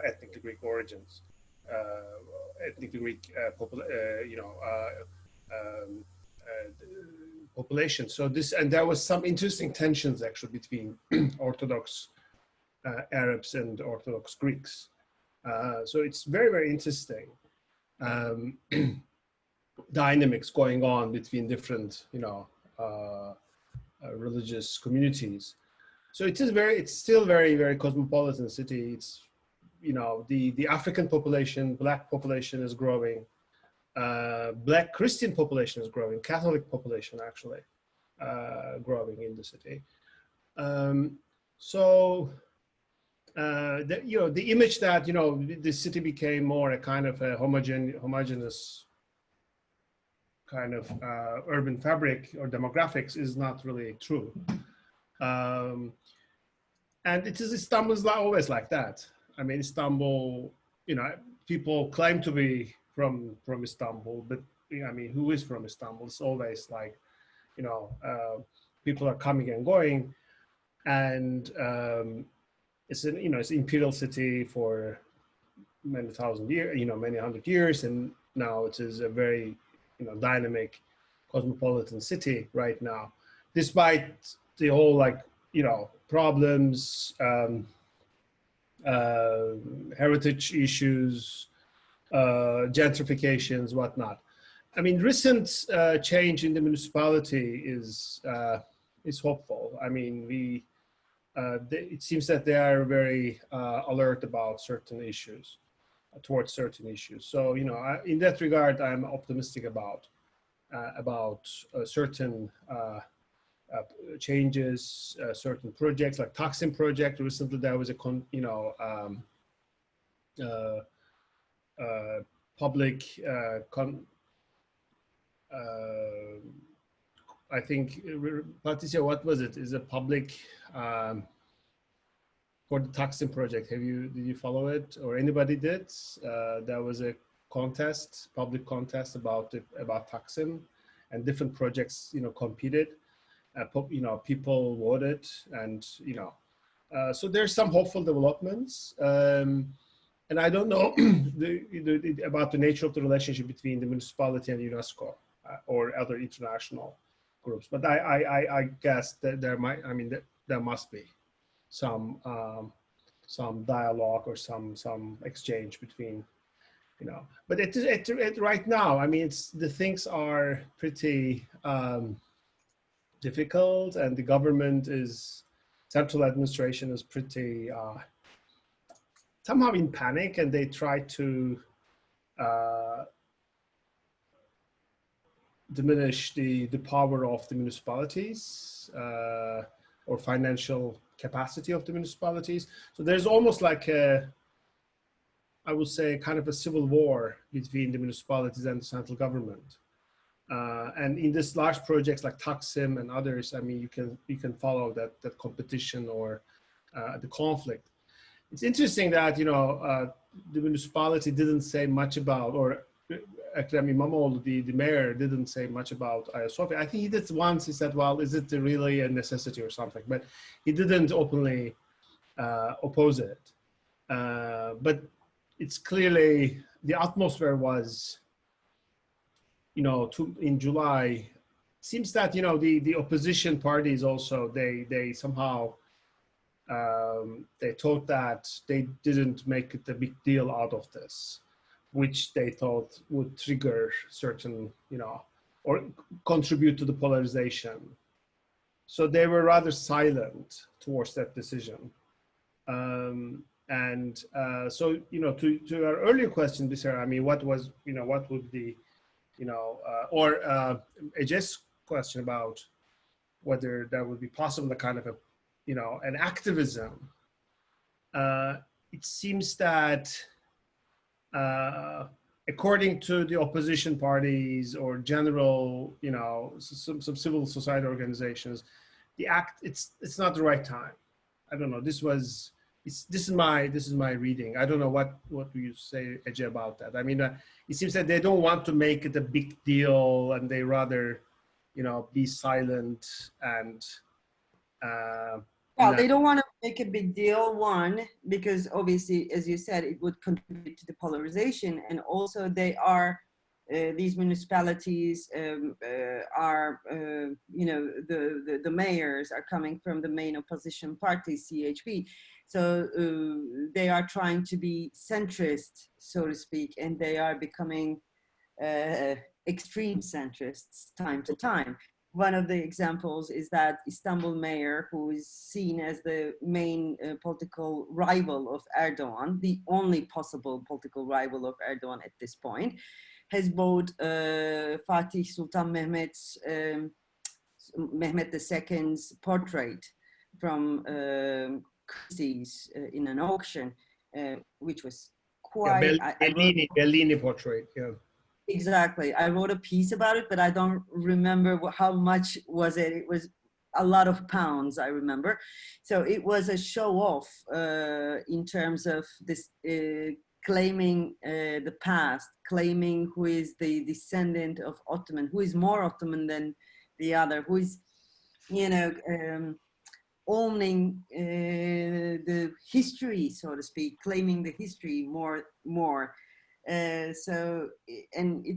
S3: ethnically Greek origins, ethnically Greek population. So there was some interesting tensions actually between Orthodox Arabs and Orthodox Greeks. So it's very, very interesting dynamics going on between different, religious communities. So it's still very, very cosmopolitan city. It's, the African population, Black population is growing. Black Christian population is growing, Catholic population actually growing in the city. the image that the city became more a kind of a homogeneous kind of urban fabric or demographics is not really true. And Istanbul is always like that. I mean, Istanbul, people claim to be from Istanbul, but I mean, who is from Istanbul? It's always like, people are coming and going, and it's an it's an imperial city for many thousand years, many hundred years, and now it is a very dynamic cosmopolitan city right now, despite the whole problems, heritage issues, gentrifications, whatnot. I mean, recent change in the municipality is hopeful. I mean, it seems that they are very alert about certain issues, towards certain issues. So, in that regard, I'm optimistic about certain changes, certain projects like Taksim project. Recently, there was a public I think, Patricia, what was it? Is a public for the Taksim project. Did you follow it, or anybody did? There was a contest, public contest about Taksim, and different projects, competed. People voted, and so there's some hopeful developments. And I don't know about the nature of the relationship between the municipality and UNESCO or other international groups, but I guess that there must be some dialogue or some exchange between, but right now, I mean, the things are pretty difficult, and the central administration is pretty somehow in panic, and they try to diminish the power of the municipalities or financial capacity of the municipalities. So there's almost like I would say, kind of a civil war between the municipalities and the central government. And in this large projects like Taksim and others, I mean, you can follow that competition or the conflict. It's interesting that the municipality didn't say much about, or actually, I mean, Mamol, the mayor, didn't say much about Hagia Sophia. I think he did once. He said, "Well, is it really a necessity or something?" But he didn't openly oppose it. But it's clearly the atmosphere was, in July. Seems that the opposition parties also they somehow. They thought that they didn't make it a big deal out of this, which they thought would trigger certain, or contribute to the polarization. So they were rather silent towards that decision. So, to our earlier question, Bisera, I mean, what would the, or Ece's question about whether that would be possible, a kind of an activism. It seems that according to the opposition parties or general, some civil society organizations, it's not the right time. I don't know. This is my reading. I don't know what you say, Ece, about that. I mean, it seems that they don't want to make it a big deal, and they rather, be silent and.
S7: Well, they don't want to make a big deal, one, because obviously, as you said, it would contribute to the polarization. And also these municipalities are, the mayors are coming from the main opposition party, CHP. So they are trying to be centrist, so to speak, and they are becoming extreme centrists time to time. One of the examples is that Istanbul mayor, who is seen as the main political rival of Erdogan, the only possible political rival of Erdogan at this point, has bought Fatih Sultan Mehmet's Mehmet II's portrait from Christie's in an auction, which was
S3: Yeah,
S7: quite.
S3: Bellini portrait. Yeah.
S7: Exactly. I wrote a piece about it, but I don't remember how much was it. It was a lot of pounds, I remember. So it was a show off in terms of this claiming the past, claiming who is the descendant of Ottoman, who is more Ottoman than the other, who is, you know, owning the history, so to speak, claiming the history more.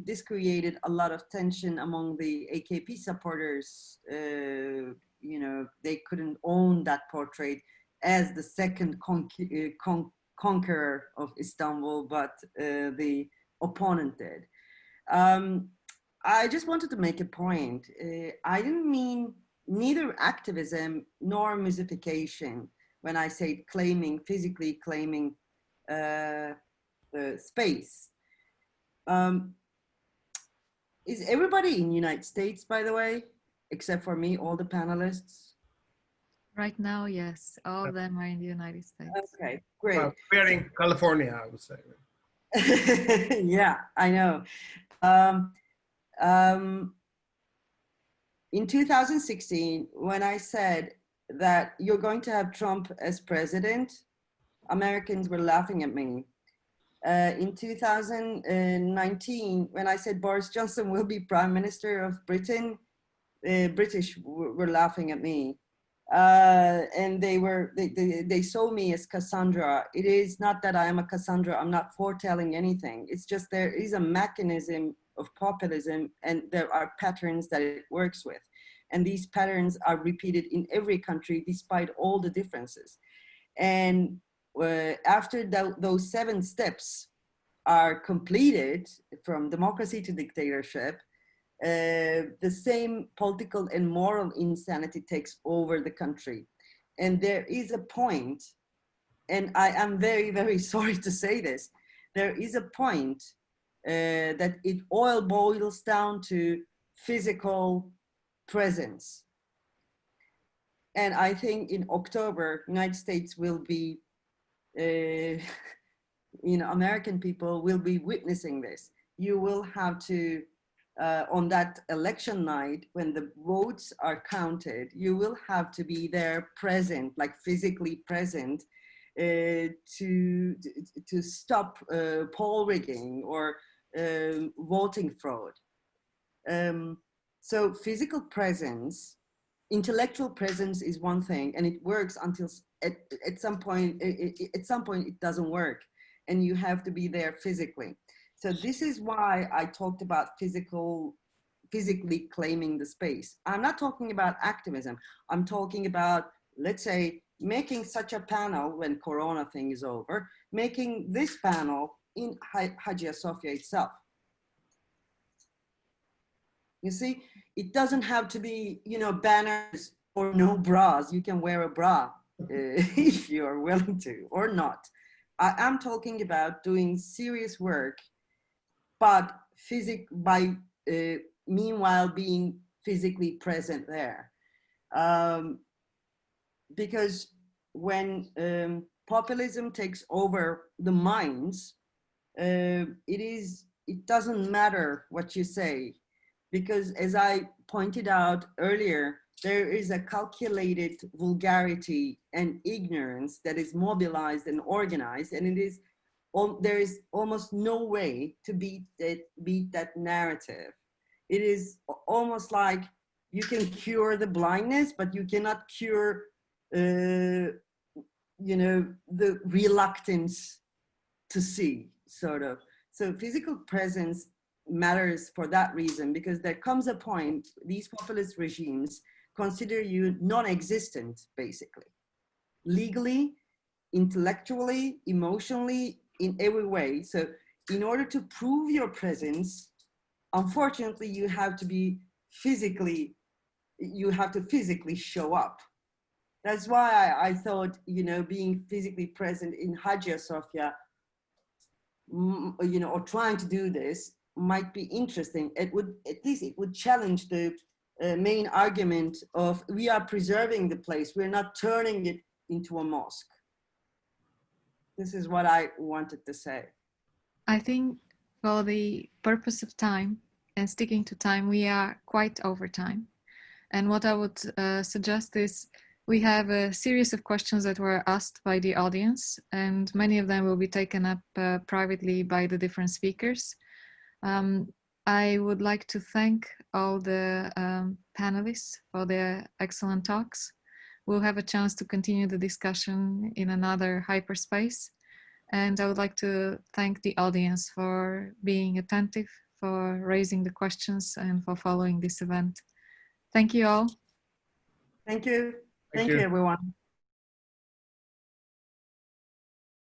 S7: This created a lot of tension among the AKP supporters. You know, they couldn't own that portrait as the second conqueror of Istanbul, but the opponent did. I just wanted to make a point. I didn't mean neither activism nor musification when I say claiming, physically claiming space. Is everybody in the United States, by the way, except for me, all the panelists?
S1: Right now, yes, all of them are in the United States.
S7: Okay, great.
S3: We're in California, I would say.
S7: Yeah, I know. In 2016, when I said that you're going to have Trump as president, Americans were laughing at me. In 2019, when I said Boris Johnson will be Prime Minister of Britain, British were laughing at me. And they saw me as Cassandra. It is not that I am a Cassandra, I'm not foretelling anything. It's just there is a mechanism of populism and there are patterns that it works with. And these patterns are repeated in every country despite all the differences. And after those 7 steps are completed from democracy to dictatorship, the same political and moral insanity takes over the country. And there is a point, and I am very, very sorry to say this, there is a point that it all boils down to physical presence. And I think in October, United States will be, American people will be witnessing this. You will have to, on that election night, when the votes are counted, you will have to be there present, like physically present, to stop poll rigging or voting fraud. So physical presence, intellectual presence is one thing, and it works until at some point it doesn't work, and you have to be there physically. So this is why I talked about physically claiming the space. I'm not talking about activism. I'm talking about, let's say, making such a panel when Corona thing is over, making this panel in Hagia Sophia itself. You see, it doesn't have to be, banners or no bras. You can wear a bra if you are willing to, or not. I am talking about doing serious work, but meanwhile being physically present there. Because when populism takes over the minds, it doesn't matter what you say. Because as I pointed out earlier, there is a calculated vulgarity and ignorance that is mobilized and organized, and there is almost no way to beat that narrative. It is almost like you can cure the blindness, but you cannot cure, the reluctance to see, sort of. So physical presence matters for that reason, because there comes a point, these populist regimes consider you non-existent, basically, legally, intellectually, emotionally, in every way. So in order to prove your presence, unfortunately, you have to physically show up. That's why I thought, being physically present in Hagia Sophia, or trying to do this might be interesting. It would challenge the main argument of we are preserving the place. We're not turning it into a mosque. This is what I wanted to say.
S1: I think for the purpose of time and sticking to time, we are quite over time. And what I would suggest is we have a series of questions that were asked by the audience, and many of them will be taken up privately by the different speakers. I would like to thank all the panelists for their excellent talks. We'll have a chance to continue the discussion in another hyperspace. And I would like to thank the audience for being attentive, for raising the questions, and for following this event. Thank you all.
S7: Thank you.
S3: Thank
S7: Thank
S3: you.
S7: you, everyone.